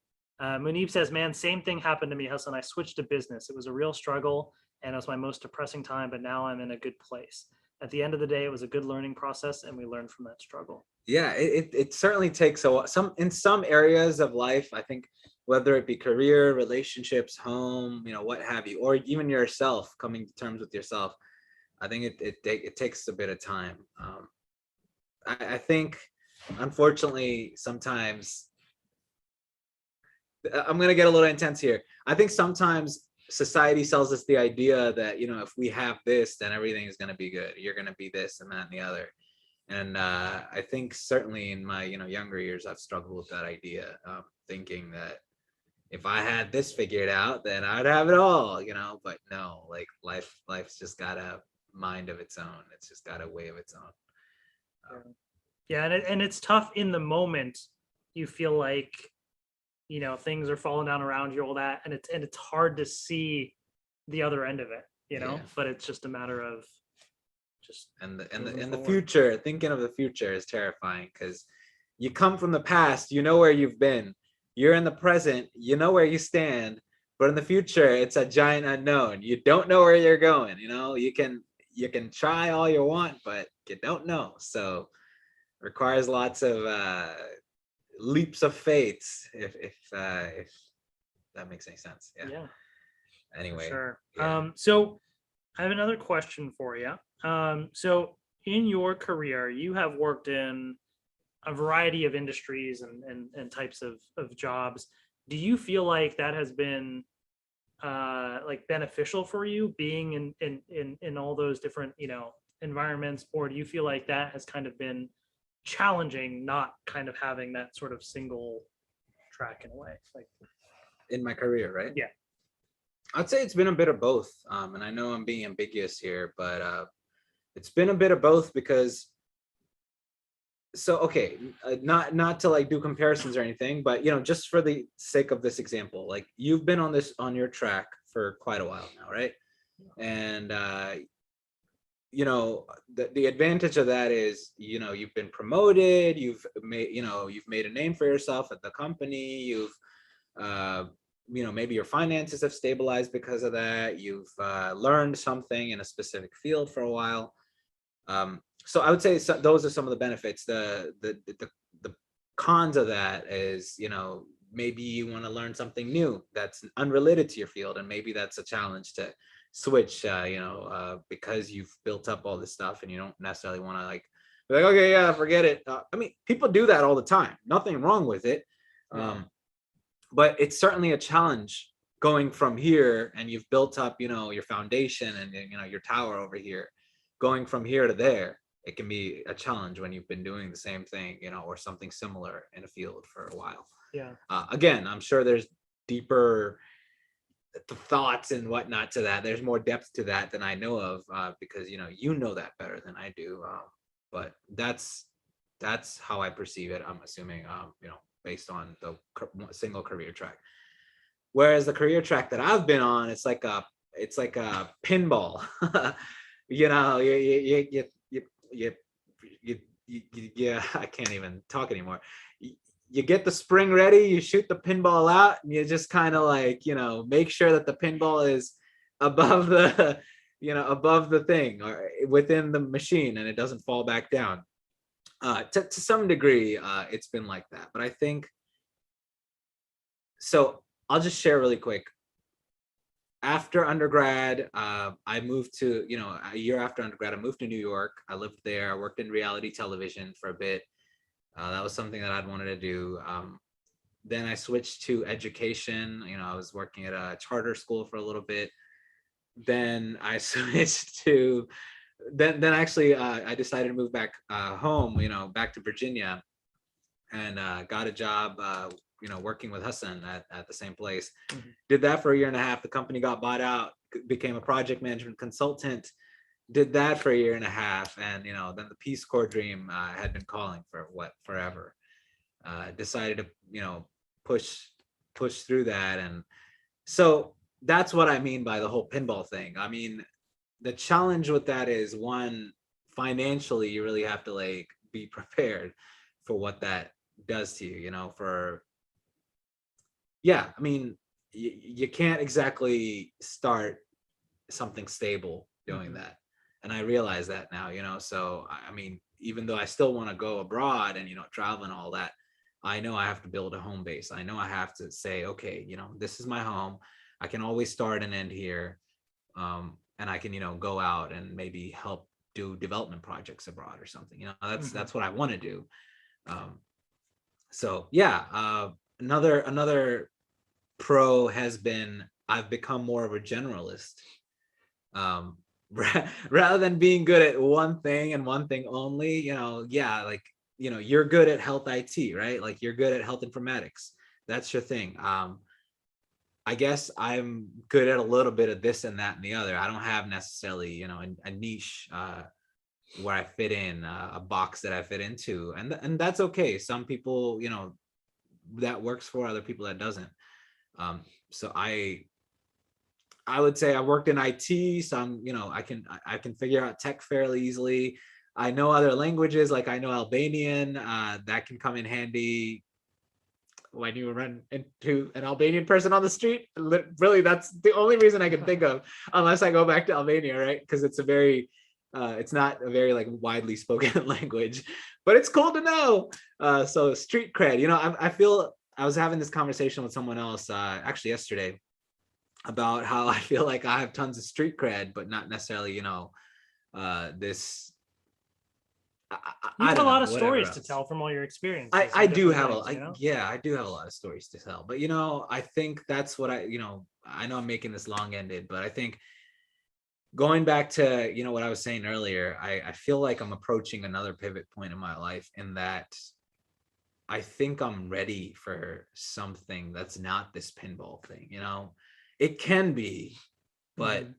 Munib says, man, same thing happened to me, Hassan. I switched to business. It was a real struggle and it was my most depressing time, but now I'm in a good place. At the end of the day, it was a good learning process and we learned from that struggle. Yeah, it certainly takes a while. In some areas of life, I think, whether it be career, relationships, home, what have you, or even yourself, coming to terms with yourself, I think it takes a bit of time. I think, unfortunately, sometimes I'm gonna get a little intense here. I think sometimes society sells us the idea that if we have this, then everything is gonna be good. You're gonna be this and that and the other. And I think certainly in my younger years, I've struggled with that idea, thinking that if I had this figured out, then I'd have it all. But no, like life's just got a mind of its own. It's just got a way of its own. Yeah, and it's tough in the moment. You feel like things are falling down around you, all that, and it's hard to see the other end of it, Yeah. but it's just a matter of just And the future, thinking of the future is terrifying, because you come from the past, where you've been. You're in the present, where you stand, but in the future, it's a giant unknown. You don't know where you're going. You can try all you want, but you don't know. So requires lots of leaps of faith, if that makes any sense. Yeah. Yeah. For Anyway, sure. yeah. So I have another question for you. So in your career, you have worked in a variety of industries and types of jobs. Do you feel like that has been like beneficial for you being in all those different, environments, or do you feel like that has kind of been challenging, not kind of having that sort of single track in a way? Like, In my career, right? yeah. I'd say it's been a bit of both. And I know I'm being ambiguous here, but it's been a bit of both because so okay, not to like do comparisons or anything, but just for the sake of this example, like you've been on your track for quite a while now, right? And the advantage of that is you've been promoted, you've made a name for yourself at the company, you've uh, maybe your finances have stabilized because of that, you've learned something in a specific field for a while. So I would say those are some of the benefits. The cons of that is, maybe you want to learn something new that's unrelated to your field, and maybe that's a challenge to switch. Because you've built up all this stuff, and you don't necessarily want to like be like, okay, yeah, forget it. I mean, people do that all the time. Nothing wrong with it, but it's certainly a challenge going from here, and you've built up, your foundation and your tower over here. Going from here to there, it can be a challenge when you've been doing the same thing, or something similar in a field for a while. Yeah. Again, I'm sure there's deeper thoughts and whatnot to that. There's more depth to that than I know of, because you know that better than I do. But that's how I perceive it. I'm assuming, based on the single career track. Whereas the career track that I've been on, it's like a pinball. Yeah, I can't even talk anymore. You get the spring ready, you shoot the pinball out, and you just kind of like, make sure that the pinball is above the, above the thing or within the machine, and it doesn't fall back down. To some degree, it's been like that. But I think, so I'll just share really quick. After undergrad, I moved to, a year after undergrad, I moved to New York. I lived there. I worked in reality television for a bit. That was something that I'd wanted to do. Then I switched to education. I was working at a charter school for a little bit. Then I switched to, then actually I decided to move back home, back to Virginia, and got a job working with Hassan at the same place. Did that for a year and a half. The company got bought out, became a project management consultant, did that for a year and a half. And, then the Peace Corps dream had been calling for forever. Decided to, push through that. And so that's what I mean by the whole pinball thing. I mean, the challenge with that is, one, financially, you really have to like be prepared for what that does to you, I mean, you can't exactly start something stable doing that. And I realize that now, so I mean, even though I still want to go abroad and, travel and all that, I know I have to build a home base. I know I have to say, okay, this is my home. I can always start and end here. And I can, go out and maybe help do development projects abroad or something. That's what I want to do. So yeah, another pro has been, I've become more of a generalist. Rather than being good at one thing and one thing only, like, you're good at health IT, right? Like you're good at health informatics. That's your thing. I guess I'm good at a little bit of this and that and the other. I don't have necessarily, a niche where I fit in, a box that I fit into, and that's okay. Some people, that works for, other people that doesn't. So I would say I worked in IT, so I'm, I can figure out tech fairly easily. I know other languages, like I know Albanian, that can come in handy when you run into an Albanian person on the street. Really, that's the only reason I can think of, unless I go back to Albania, right? Because it's it's not a very like widely spoken language, but it's cool to know. So street cred, I feel, I was having this conversation with someone else actually yesterday. about how I feel like I have tons of street cred, but not necessarily, this. You I got a don't know, lot of whatever stories to else. tell from all your experiences I in do different have things, you know? yeah, I do have a lot of stories to tell, but I think that's what I know I'm making this long-ended, but I think going back to, what I was saying earlier, I feel like I'm approaching another pivot point in my life, in that I think I'm ready for something that's not this pinball thing, it can be, but Mhm.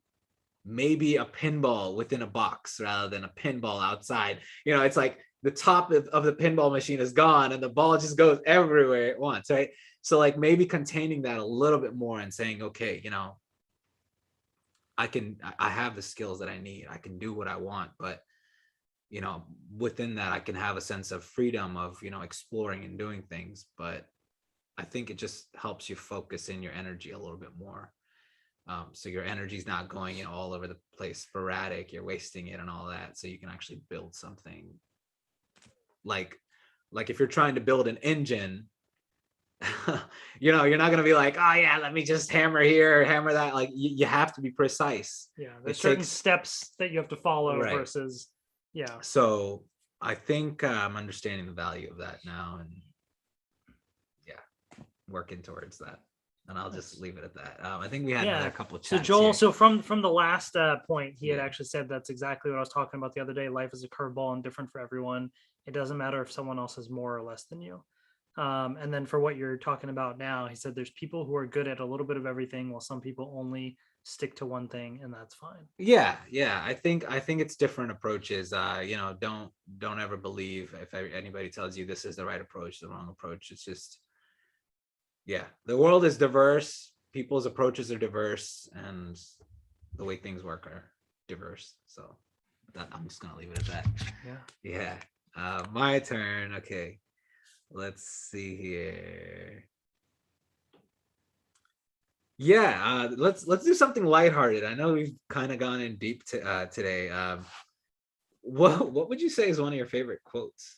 maybe a pinball within a box rather than a pinball outside. It's like the top of the pinball machine is gone and the ball just goes everywhere at once, right? So like maybe containing that a little bit more and saying, okay, I have the skills that I need. I can do what I want, but within that I can have a sense of freedom of, exploring and doing things. But I think it just helps you focus in your energy a little bit more. So your energy is not going, all over the place, sporadic, you're wasting it and all that. So you can actually build something like if you're trying to build an engine, you're not going to be like, oh yeah, let me just hammer here, hammer that. Like you have to be precise. Yeah, there's It certain takes steps that you have to follow right. versus, yeah. So I think I'm understanding the value of that now, and yeah, working towards that. And I'll just Nice. leave it at that. I think we had another Yeah. couple of So chats Joel, here. so from the last point, he had Yeah. actually said that's exactly what I was talking about the other day. Life is a curveball and different for everyone. It doesn't matter if someone else is more or less than you. And then for what you're talking about now, he said there's people who are good at a little bit of everything, while some people only stick to one thing, and that's fine. Yeah, I think it's different approaches. Don't ever believe if anybody tells you this is the right approach, the wrong approach. It's just, yeah, the world is diverse, people's approaches are diverse, and the way things work are diverse. So I'm just gonna leave it at that. Yeah. Yeah. My turn. Okay, let's see here. Yeah, let's do something lighthearted. I know we've kind of gone in deep today. What would you say is one of your favorite quotes?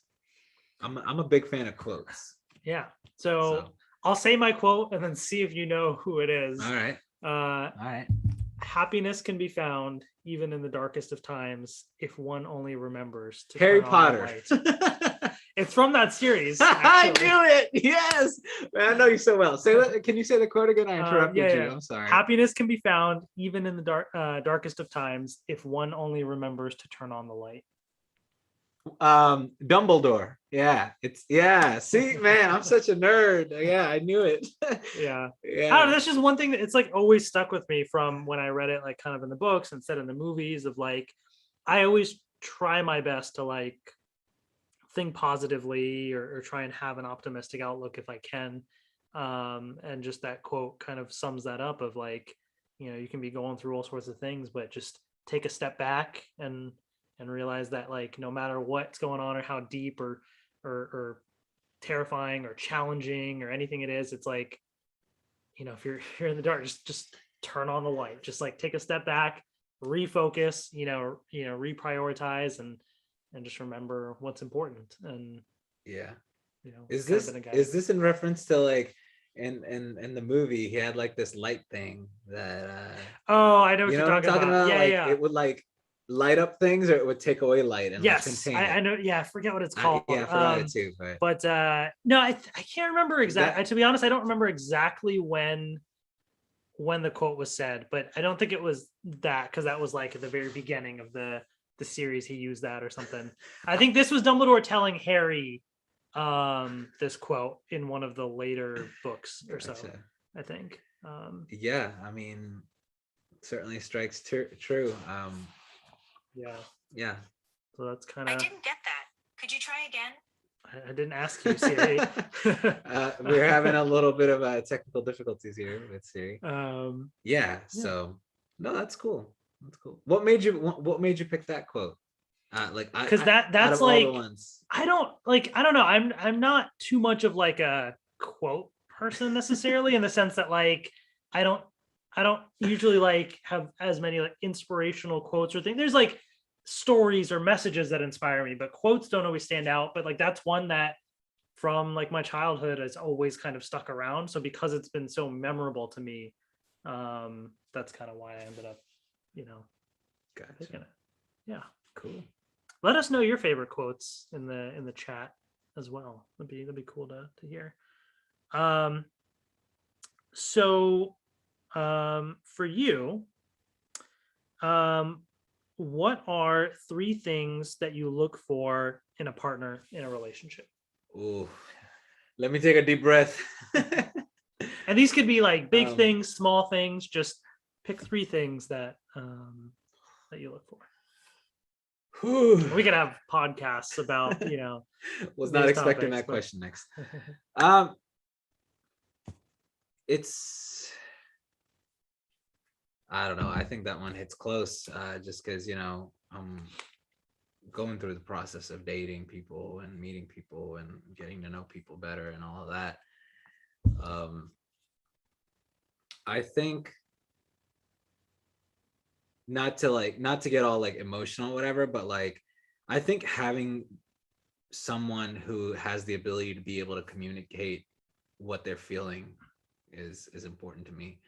I'm a big fan of quotes. Yeah. So So I'll say my quote and then see if you know who it is. all right, Uh, all right. Happiness can be found even in the darkest of times if one only remembers to Harry turn on the Potter. light. It's from that series. I Actually. knew it. Yes, man, I know you so well. Say that. Can you say the quote again? I interrupted you. I'm sorry. Happiness can be found even in the darkest of times if one only remembers to turn on the light. Dumbledore. Yeah. See, man, I'm such a nerd. Yeah, I knew it. Yeah. Yeah. That's just one thing that it's like always stuck with me from when I read it, like kind of in the books instead of the movies, of like, I always try my best to like think positively, or try and have an optimistic outlook if I can. And just that quote kind of sums that up, of like, you can be going through all sorts of things, but just take a step back and realize that, like, no matter what's going on or how deep or terrifying or challenging or anything it is, it's like, if you're in the dark, just turn on the light, just like take a step back, refocus, reprioritize, and just remember what's important. And Yeah. it's Is kind of this been a guide. is this in reference to like in the movie he had like this light thing that Oh, I know what you you're know what I'm talking talking about. about? Yeah, Like yeah. it would like light up things or it would take away light and like Yes, contain I it. know. Yeah, I forget what it's called. Yeah, I forgot it too, but But no, I can't remember exactly. that To be honest, I don't remember exactly when the quote was said, but I don't think it was that, because that was like at the very beginning of the series he used that or something. I think this was Dumbledore telling Harry this quote in one of the later books or so, gotcha. I think. Yeah, I mean certainly strikes true. Yeah, Yeah. so that's kind of. I didn't get that. Could you try again? I didn't ask you, Siri. We're having a little bit of technical difficulties here with Siri. Yeah. Yeah, so no, that's cool. That's cool. What made you pick that quote? Like Because out that's of all the like, ones. I don't know, I'm not too much of like a quote person necessarily, in the sense that like I don't I don't usually like have as many like inspirational quotes or things. There's like stories or messages that inspire me, but quotes don't always stand out. But like that's one that from like my childhood has always kind of stuck around. So because it's been so memorable to me, That's kind of why I ended up, you know, Gotcha. picking it. Yeah, cool. Let us know your favorite quotes in the chat as well. That'd be cool to hear. So for you, what are 3 things that you look for in a partner in a relationship? Ooh, let me take a deep breath. And these could be like big things, small things. Just pick 3 things that that you look for. We could have podcasts about, you know. Was not expecting topics, that but... question next. It's, I don't know. I think that one hits close, just because, you know, I'm going through the process of dating people and meeting people and getting to know people better and all of that. I think not to get all like emotional or whatever, but like I think having someone who has the ability to be able to communicate what they're feeling is important to me,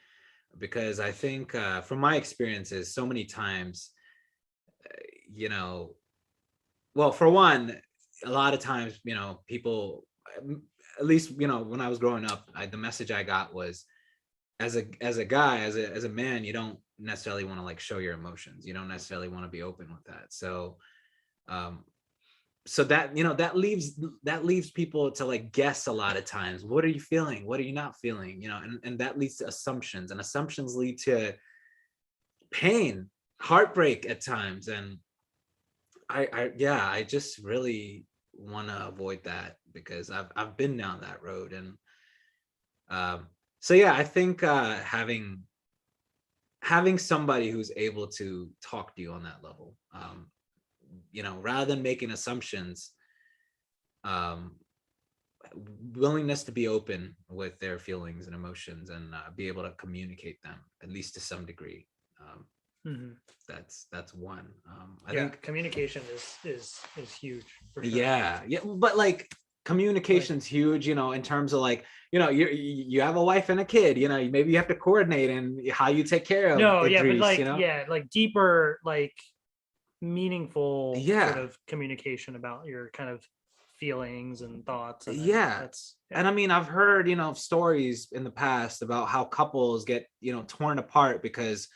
because I think from my experiences so many times, you know, well, for one, a lot of times, you know, people, at least, you know, when I was growing up, the message I got was, as a guy, as a man, you don't necessarily want to like show your emotions. You don't necessarily want to be open with that. So so that, you know, that leaves people to like guess a lot of times. What are you feeling? What are you not feeling? You know, and that leads to assumptions, and assumptions lead to pain, heartbreak at times. And I just really want to avoid that, because I've been down that road. And so yeah, I think having somebody who's able to talk to you on that level, you know, rather than making assumptions, willingness to be open with their feelings and emotions, and be able to communicate them, at least to some degree. That's one. I think communication is huge for sure. Yeah, but like communication's huge, you know, in terms of like, you know, you have a wife and a kid, you know, maybe you have to coordinate and how you take care of Idris, but like, you know? like deeper, like meaningful Yeah. sort of communication about your kind of feelings and thoughts. And And I mean, I've heard, you know, stories in the past about how couples get, you know, torn apart because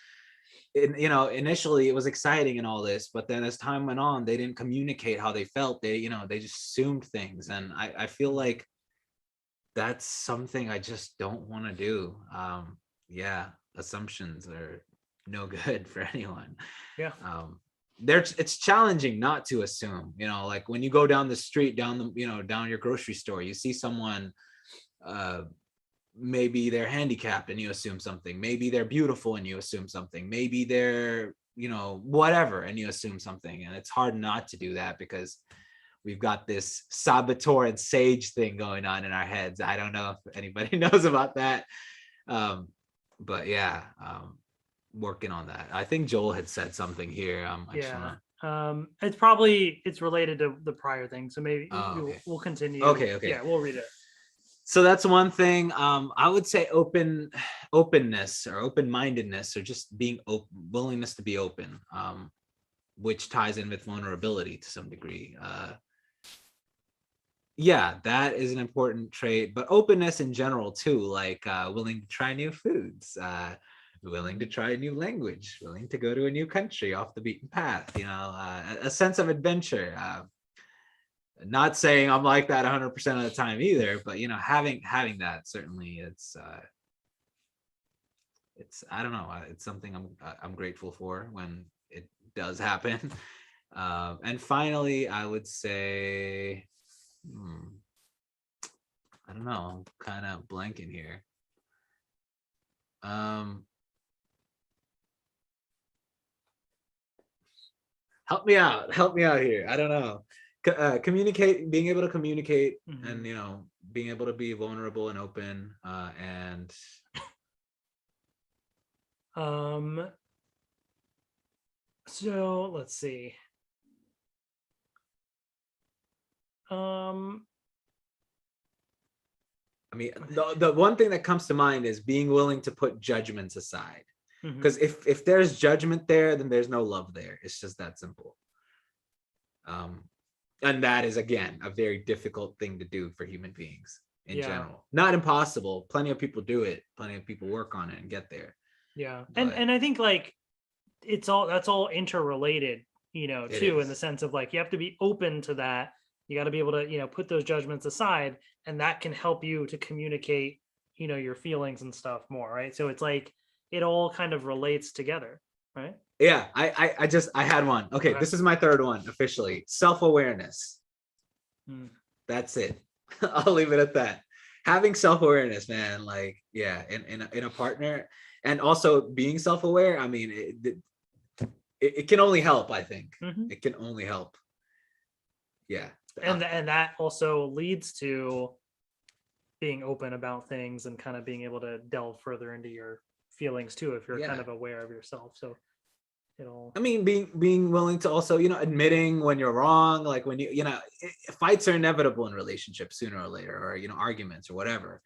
you know, initially it was exciting and all this, but then as time went on, they didn't communicate how they felt. They, you know, they just assumed things. And I feel like that's something I just don't want to do. Assumptions are no good for anyone. It's challenging not to assume, you know, like when you go down the street, down your grocery store, you see someone, maybe they're handicapped and you assume something, maybe they're beautiful and you assume something, maybe they're, you know, whatever, and you assume something. And it's hard not to do that, because we've got this saboteur and sage thing going on in our heads. I don't know if anybody knows about that, but yeah, working on that. I think Joel had said something here. It's related to the prior thing, so maybe we'll continue. Okay. Yeah, we'll read it. So that's one thing. I would say openness or open-mindedness, or just being willingness to be open, which ties in with vulnerability to some degree. That is an important trait, but openness in general too, like willing to try new foods, willing to try a new language, willing to go to a new country off the beaten path, you know, a sense of adventure. Not saying I'm like that 100% of the time either, but you know, having that, certainly it's I don't know, it's something I'm grateful for when it does happen. And finally, I would say, I don't know, I'm kind of blanking here. Help me out here. I don't know. Being able to communicate, and you know, being able to be vulnerable and open, and so let's see. I mean, the one thing that comes to mind is being willing to put judgments aside. Because if there's judgment there, then there's no love there. It's just that simple. And that is, again, a very difficult thing to do for human beings in general. Not impossible. Plenty of people do it. Plenty of people work on it and get there. Yeah. But And I think like that's all interrelated, too, in the sense of like you have to be open to that. You got to be able to, put those judgments aside, and that can help you to communicate, your feelings and stuff more, right? So it's like it all kind of relates together, right? Yeah, I had one. Okay, this is my third one officially. Self-awareness. That's it. I'll leave it at that. Having self-awareness, man, like, yeah, in a partner, and also being self-aware. I mean, it can only help. I think it can only help. Yeah, and that also leads to being open about things and kind of being able to delve further into your feelings too, if you're kind of aware of yourself. So I mean, being willing to also, admitting when you're wrong, like when fights are inevitable in relationships sooner or later, or arguments or whatever.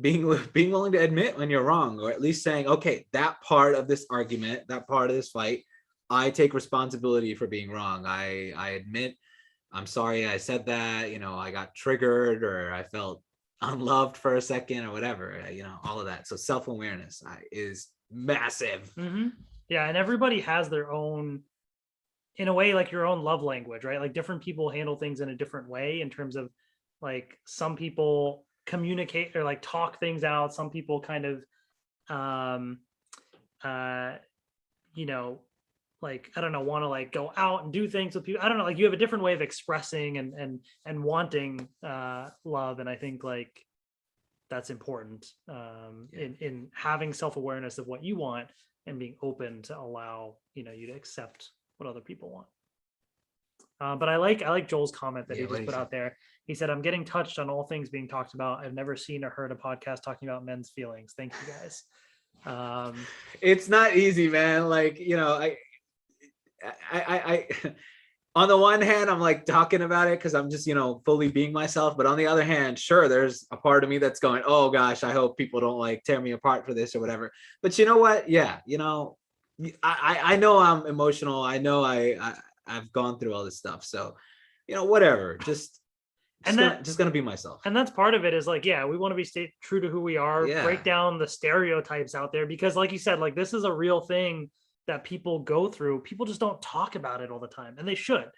Being willing to admit when you're wrong, or at least saying, okay, that part of this argument, that part of this fight, I take responsibility for being wrong. I admit, I'm sorry I said that, I got triggered, or I felt unloved for a second, or whatever, all of that. So self-awareness is massive. Yeah, and everybody has their own, in a way, like your own love language, right? Like different people handle things in a different way, in terms of like some people communicate or like talk things out. Some people kind of like, I don't know, want to like go out and do things with people. I don't know, like you have a different way of expressing and wanting love. And I think like that's important in having self-awareness of what you want and being open to allow, you to accept what other people want. But I like Joel's comment that he just put out there. He said, I'm getting touched on all things being talked about. I've never seen or heard a podcast talking about men's feelings. Thank you guys. It's not easy, man. Like, I on the one hand, I'm like talking about it because I'm just, fully being myself. But on the other hand, sure, there's a part of me that's going, oh gosh, I hope people don't like tear me apart for this or whatever. But you know what? Yeah, I know I'm emotional. I know I've gone through all this stuff. So, whatever. Just gonna be myself. And that's part of it, is like, yeah, we want to stay true to who we are, break down the stereotypes out there, because like you said, like this is a real thing that people go through. People just don't talk about it all the time, and they should.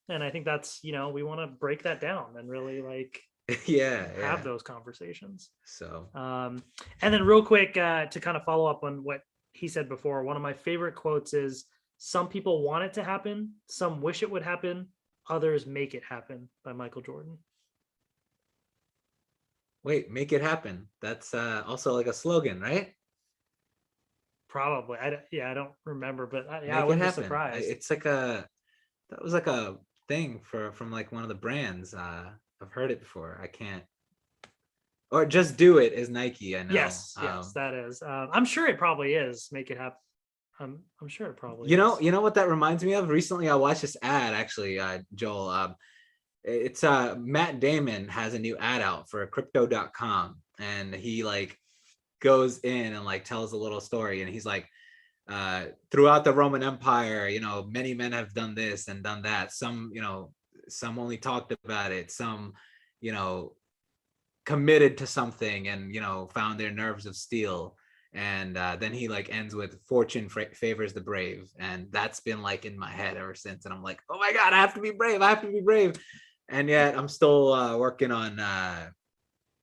And I think that's, we want to break that down and really like have those conversations. So and then real quick, to kind of follow up on what he said before, one of my favorite quotes is, some people want it to happen, some wish it would happen, others make it happen, by Michael Jordan. Wait, make it happen. That's also like a slogan, right? Probably. I don't remember, but I wouldn't be surprised. It's like that was like a thing from like one of the brands. I've heard it before. I can't. Or just do it is Nike. I know. Yes, that is. I'm sure it probably is. Make it happen. I'm sure it probably. You know what that reminds me of? Recently, I watched this ad. Actually, Joel. It's Matt Damon has a new ad out for crypto.com, and he like goes in and like tells a little story, and he's like, throughout the Roman Empire, many men have done this and done that. Some only talked about it. Some, committed to something and, found their nerves of steel. And then he like ends with, fortune favors the brave. And that's been like in my head ever since. And I'm like, oh my God, I have to be brave. I have to be brave. And yet I'm still working on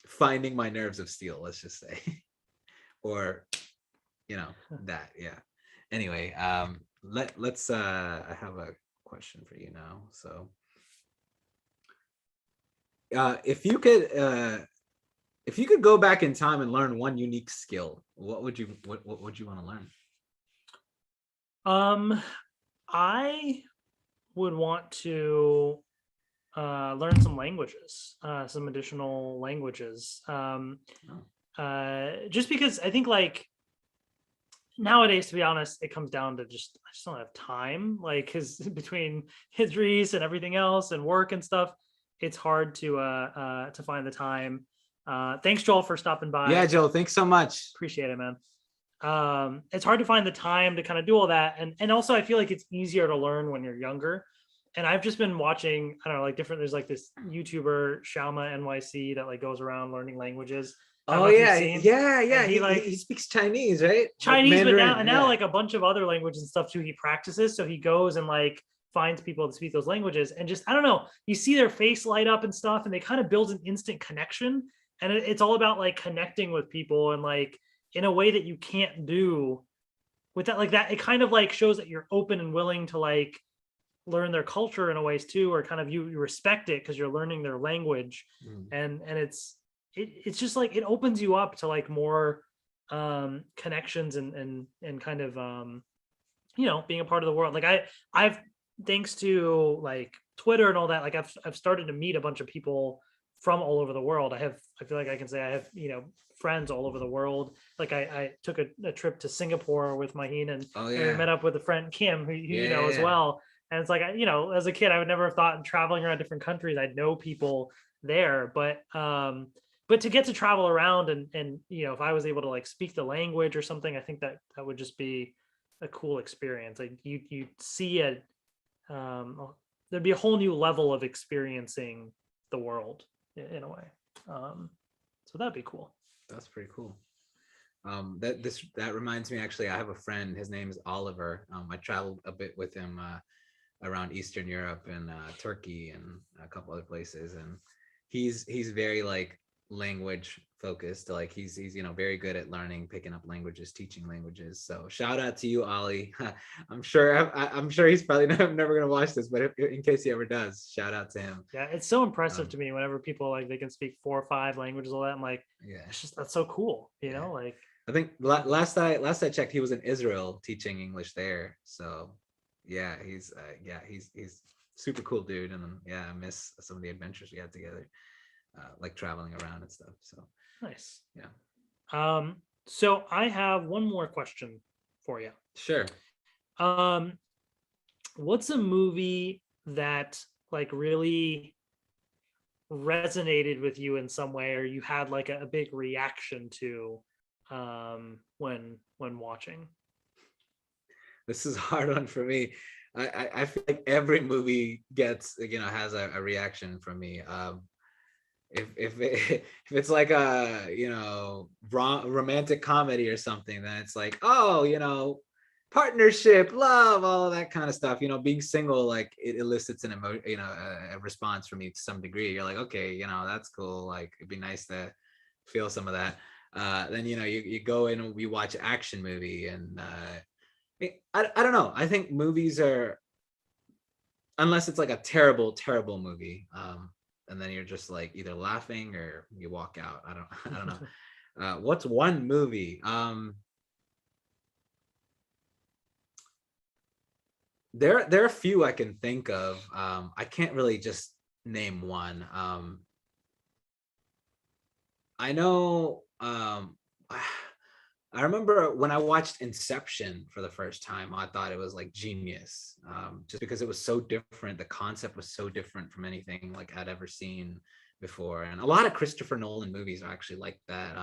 finding my nerves of steel, let's just say. Or, that, yeah. Anyway, let's I have a question for you now. So if you could go back in time and learn one unique skill, what would you want to learn? I would want to learn some languages, some additional languages. Just because I think like nowadays, to be honest, it comes down to I just don't have time, like, because between histories and everything else and work and stuff, it's hard to find the time. Thanks, Joel, for stopping by. Yeah, Joe, thanks so much. Appreciate it, man. It's hard to find the time to kind of do all that, and also I feel like it's easier to learn when you're younger. And I've just been watching, I don't know, like different. There's like this YouTuber Shauma NYC that like goes around learning languages. I don't Oh know if you've yeah, seen. yeah. And he like He speaks Chinese, right? Like Chinese, but Mandarin. now like a bunch of other languages and stuff too. He practices, so he goes and like finds people to speak those languages, and just I don't know, you see their face light up and stuff, and they kind of build an instant connection. And it's all about like connecting with people and like in a way that you can't do with that. Like that, it kind of like shows that you're open and willing to like learn their culture in a ways too, or kind of you respect it because you're learning their language. And it's just like it opens you up to like more connections and kind of being a part of the world. Like I've thanks to like Twitter and all that, like I've started to meet a bunch of people from all over the world. I feel like I can say I have friends all over the world. Like I took a trip to Singapore with Maheen, and Oh we yeah. met up with a friend Kim who you know as Yeah. well. And it's like as a kid I would never have thought in traveling around different countries I'd know people there. But to get to travel around and if I was able to like speak the language or something, I think that would just be a cool experience. Like you see there'd be a whole new level of experiencing the world in a way. So that'd be cool. That's pretty cool. That reminds me, actually, I have a friend, his name is Oliver. I traveled a bit with him around Eastern Europe and Turkey and a couple other places, and he's very like language focused. Like he's very good at learning, picking up languages, teaching languages. So shout out to you, Ollie. I'm sure he's probably never gonna watch this, but in case he ever does, shout out to him. Yeah, it's so impressive to me whenever people like they can speak 4 or 5 languages, all that. I'm like, yeah, it's just that's so cool, like. I think last I checked, he was in Israel teaching English there. So yeah, he's super cool dude, and yeah, I miss some of the adventures we had together, like traveling around and stuff. So Nice. yeah. So I have one more question for you. Sure. What's a movie that like really resonated with you in some way, or you had like a big reaction to when watching? This is a hard one for me. I feel like every movie gets has a reaction from me. If it's like a romantic comedy or something, then it's like, oh, partnership, love, all of that kind of stuff. Being single, like it elicits an a response from me to some degree. You're like, okay, that's cool. Like it'd be nice to feel some of that. Then you go in and we watch action movie, and I don't know. I think movies are, unless it's like a terrible movie, and then you're just like either laughing or you walk out. I don't know. What's one movie? There are a few I can think of. I can't really just name one. I know. I remember when I watched Inception for the first time, I thought it was like genius, just because it was so different. The concept was so different from anything like I'd ever seen before. And a lot of Christopher Nolan movies are actually like that.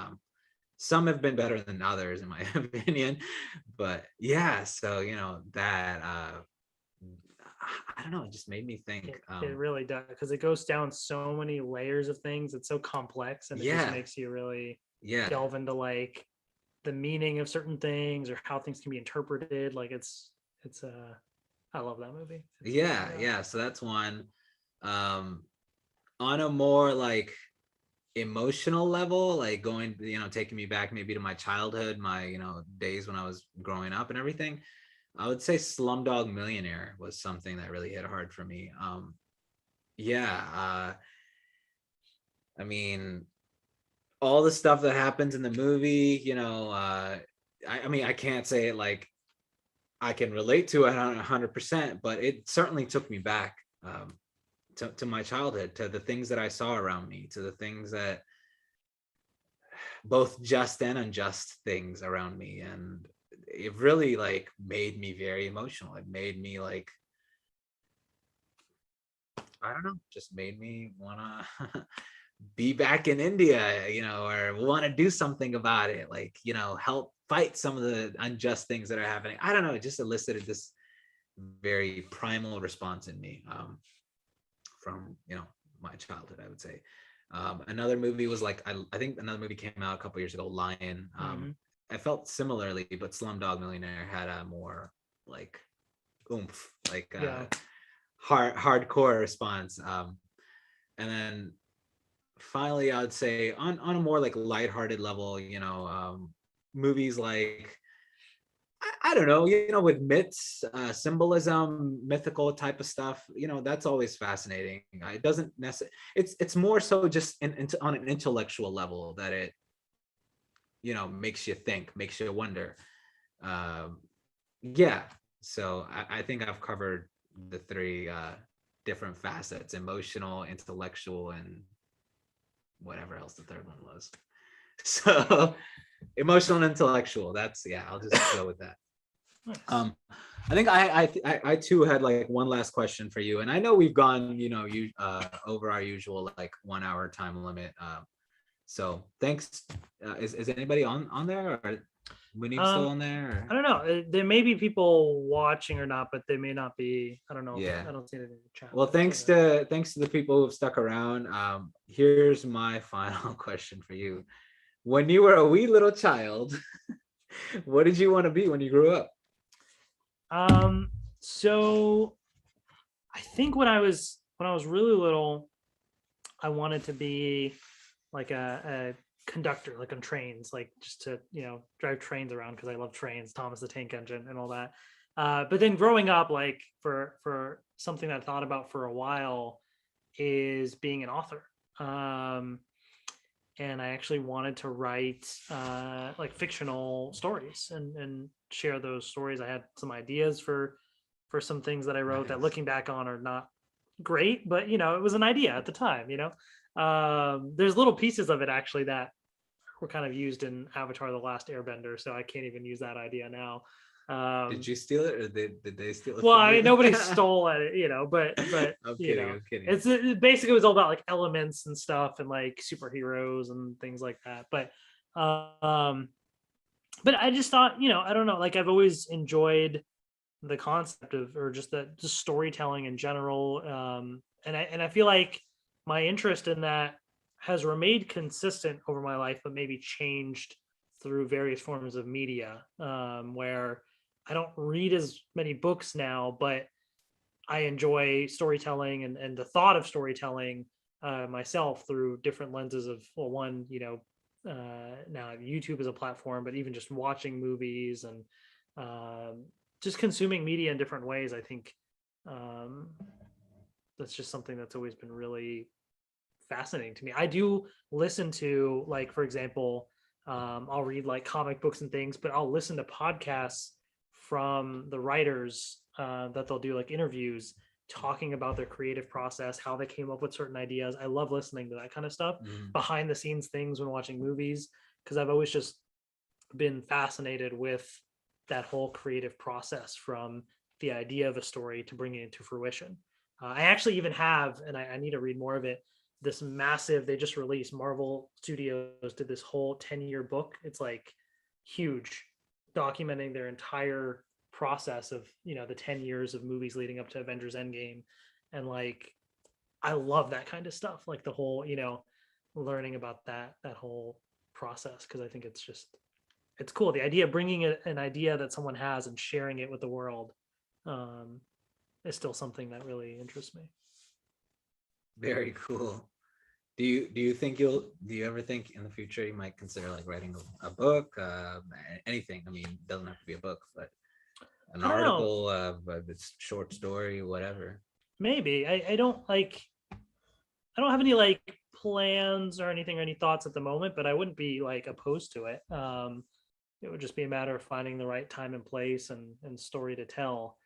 Some have been better than others, in my opinion. But yeah, so that I don't know, it just made me think. It really does, because it goes down so many layers of things. It's so complex, and it just makes you really delve into like the meaning of certain things or how things can be interpreted. Like it's I love that movie. Yeah, so that's one. On a more like emotional level, like going, taking me back maybe to my childhood, my days when I was growing up and everything, I would say Slumdog Millionaire was something that really hit hard for me. I mean, all the stuff that happens in the movie, I mean, I can't say it like I can relate to it 100%, but it certainly took me back to my childhood, to the things that I saw around me, to the things that, both just and unjust things around me. And it really like made me very emotional. It made me like, I don't know, just made me wanna be back in India, or want to do something about it, like, help fight some of the unjust things that are happening. I don't know, it just elicited this very primal response in me, from my childhood, I would say. Another movie was like, I think another movie came out a couple years ago, Lion. I felt similarly, but Slumdog Millionaire had a more like oomph, like Yeah. hardcore response. And then finally, I would say on a more like lighthearted level, movies like, I don't know, with myths, symbolism, mythical type of stuff, that's always fascinating. It doesn't necessarily, it's more so just on an intellectual level that it, makes you think, makes you wonder. Yeah. So I think I've covered the three different facets: emotional, intellectual, and whatever else the third one was. So emotional and intellectual. That's, yeah, I'll just go with that. Nice. I think I too had like one last question for you, and I know we've gone, over our usual like 1 hour time limit. So thanks. Is anybody on there, or Winnie still on there? Or? I don't know. There may be people watching or not, but they may not be. I don't know. Yeah. I don't see anything in the chat. Well, thanks to the people who've stuck around. Here's my final question for you. When you were a wee little child, what did you want to be when you grew up? So I think when I was really little, I wanted to be like a conductor, like on trains, like just to drive trains around because I love trains, Thomas the Tank Engine and all that. But then growing up, like for something that I thought about for a while is being an author. And I actually wanted to write like fictional stories and share those stories. I had some ideas for some things that I wrote that looking back on are not great, but it was an idea at the time. There's little pieces of it actually that were kind of used in Avatar: The Last Airbender, so I can't even use that idea now. Did you steal it, or did they steal it? Well, I mean, nobody stole it, but I'm kidding, I'm kidding. it basically was all about like elements and stuff and like superheroes and things like that. But I just thought, I don't know, like I've always enjoyed the concept of, or just storytelling in general. And I feel like my interest in that has remained consistent over my life, but maybe changed through various forms of media, where I don't read as many books now, but I enjoy storytelling and the thought of storytelling myself through different lenses of, well, one, now YouTube is a platform, but even just watching movies and just consuming media in different ways. I think that's just something that's always been really fascinating to me. I do listen to, like, for example, I'll read like comic books and things, but I'll listen to podcasts from the writers that they'll do like interviews talking about their creative process, how they came up with certain ideas. I love listening to that kind of stuff, behind the scenes things when watching movies, because I've always just been fascinated with that whole creative process from the idea of a story to bringing it to fruition. I actually even have, and I need to read more of it, this massive, they just released, Marvel Studios did this whole 10-year book. It's like huge, documenting their entire process of the 10 years of movies leading up to Avengers Endgame. And like I love that kind of stuff, like the whole learning about that whole process, because I think it's cool, the idea of bringing an idea that someone has and sharing it with the world is still something that really interests me. Very cool. Do you ever think in the future you might consider like writing a book, anything? I mean, it doesn't have to be a book, but an article, a short story, whatever. Maybe. I don't have any like plans or anything or any thoughts at the moment, but I wouldn't be like opposed to it. It would just be a matter of finding the right time and place and story to tell.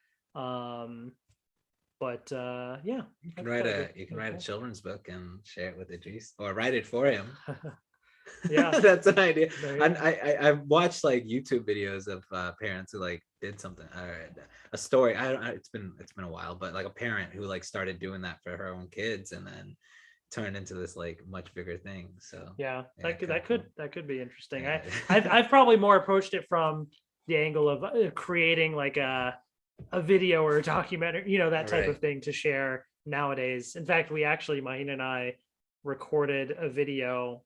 But yeah, you can write a children's book and share it with Idris, or write it for him. Yeah, that's an idea. And I've watched like YouTube videos of parents who like did something, or a story. It's been a while, but like a parent who like started doing that for her own kids, and then turn into this like much bigger thing. So Yeah, yeah, that could be interesting. Yeah. I've probably more approached it from the angle of creating like a video or a documentary, that type of Right. thing to share nowadays. In fact, Maheen and I recorded a video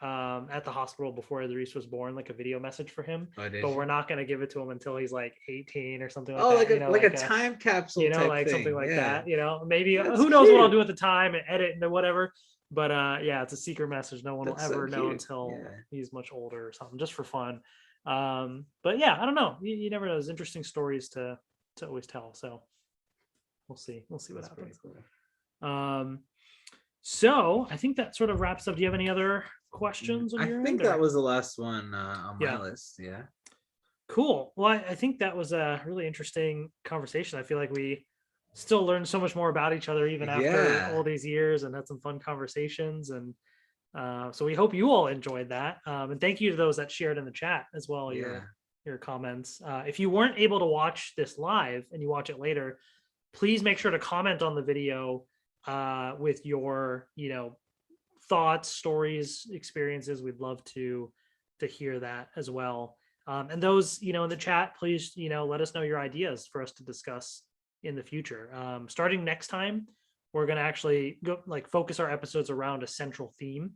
at the hospital before Idris was born, like a video message for him. Oh, did But you? we're not going to give it to him until he's like 18 or something like Oh, that. like a time capsule type Like something thing. like Yeah. that. Maybe That's who knows what I'll cute. do at the time and edit and whatever. But yeah, it's a secret message. No one will That's so ever know cute. until Yeah. he's much older or something, just for fun. But yeah, I don't know. You never know. There's interesting stories to always tell. So we'll see. We'll see what That's pretty happens. cool. So I think that sort of wraps up. Do you have any other questions on I your think end? that was the last one on my Yeah. list. Yeah. Cool. Well, I think that was a really interesting conversation. I feel like we still learned so much more about each other even after Yeah. all these years, and had some fun conversations. And so we hope you all enjoyed that. And thank you to those that shared in the chat as well, Yeah. your comments. If you weren't able to watch this live and you watch it later, please make sure to comment on the video with your, thoughts, stories, experiences. We'd love to hear that as well. And those, in the chat, please, let us know your ideas for us to discuss in the future. Starting next time, we're going to actually go focus our episodes around a central theme.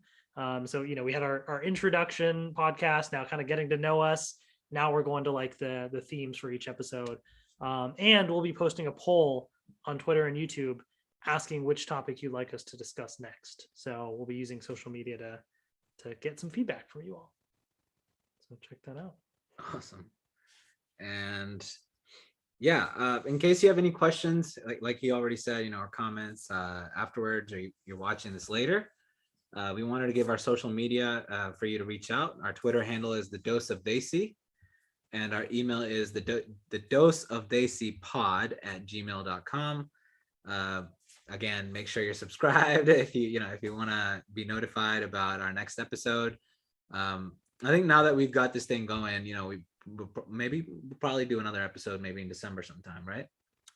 So, we had our introduction podcast, now kind of getting to know us. Now we're going to like the themes for each episode. And we'll be posting a poll on Twitter and YouTube asking which topic you'd like us to discuss next. So we'll be using social media to get some feedback from you all. So check that out. Awesome. And yeah, in case you have any questions, like you already said, or comments afterwards, or you're watching this later, we wanted to give our social media for you to reach out. Our Twitter handle is the Dose of Desi, and our email is the Dose of Desi pod@gmail.com. Again, make sure you're subscribed if you want to be notified about our next episode. I think now that we've got this thing going, we'll probably do another episode maybe in December sometime, right?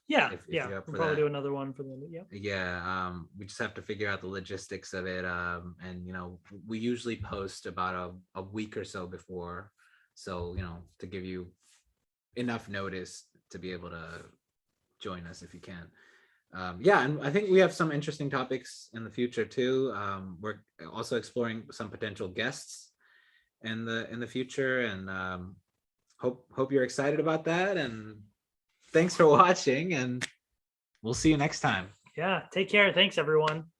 Yeah, If yeah, you're up we'll for probably that. do another one for them. Yeah. Yeah, we just have to figure out the logistics of it. And we usually post about a week or so before, so to give you enough notice to be able to join us if you can. Yeah, and I think we have some interesting topics in the future too. We're also exploring some potential guests in the future, and hope you're excited about that. And thanks for watching, and we'll see you next time. Yeah, take care. Thanks, everyone.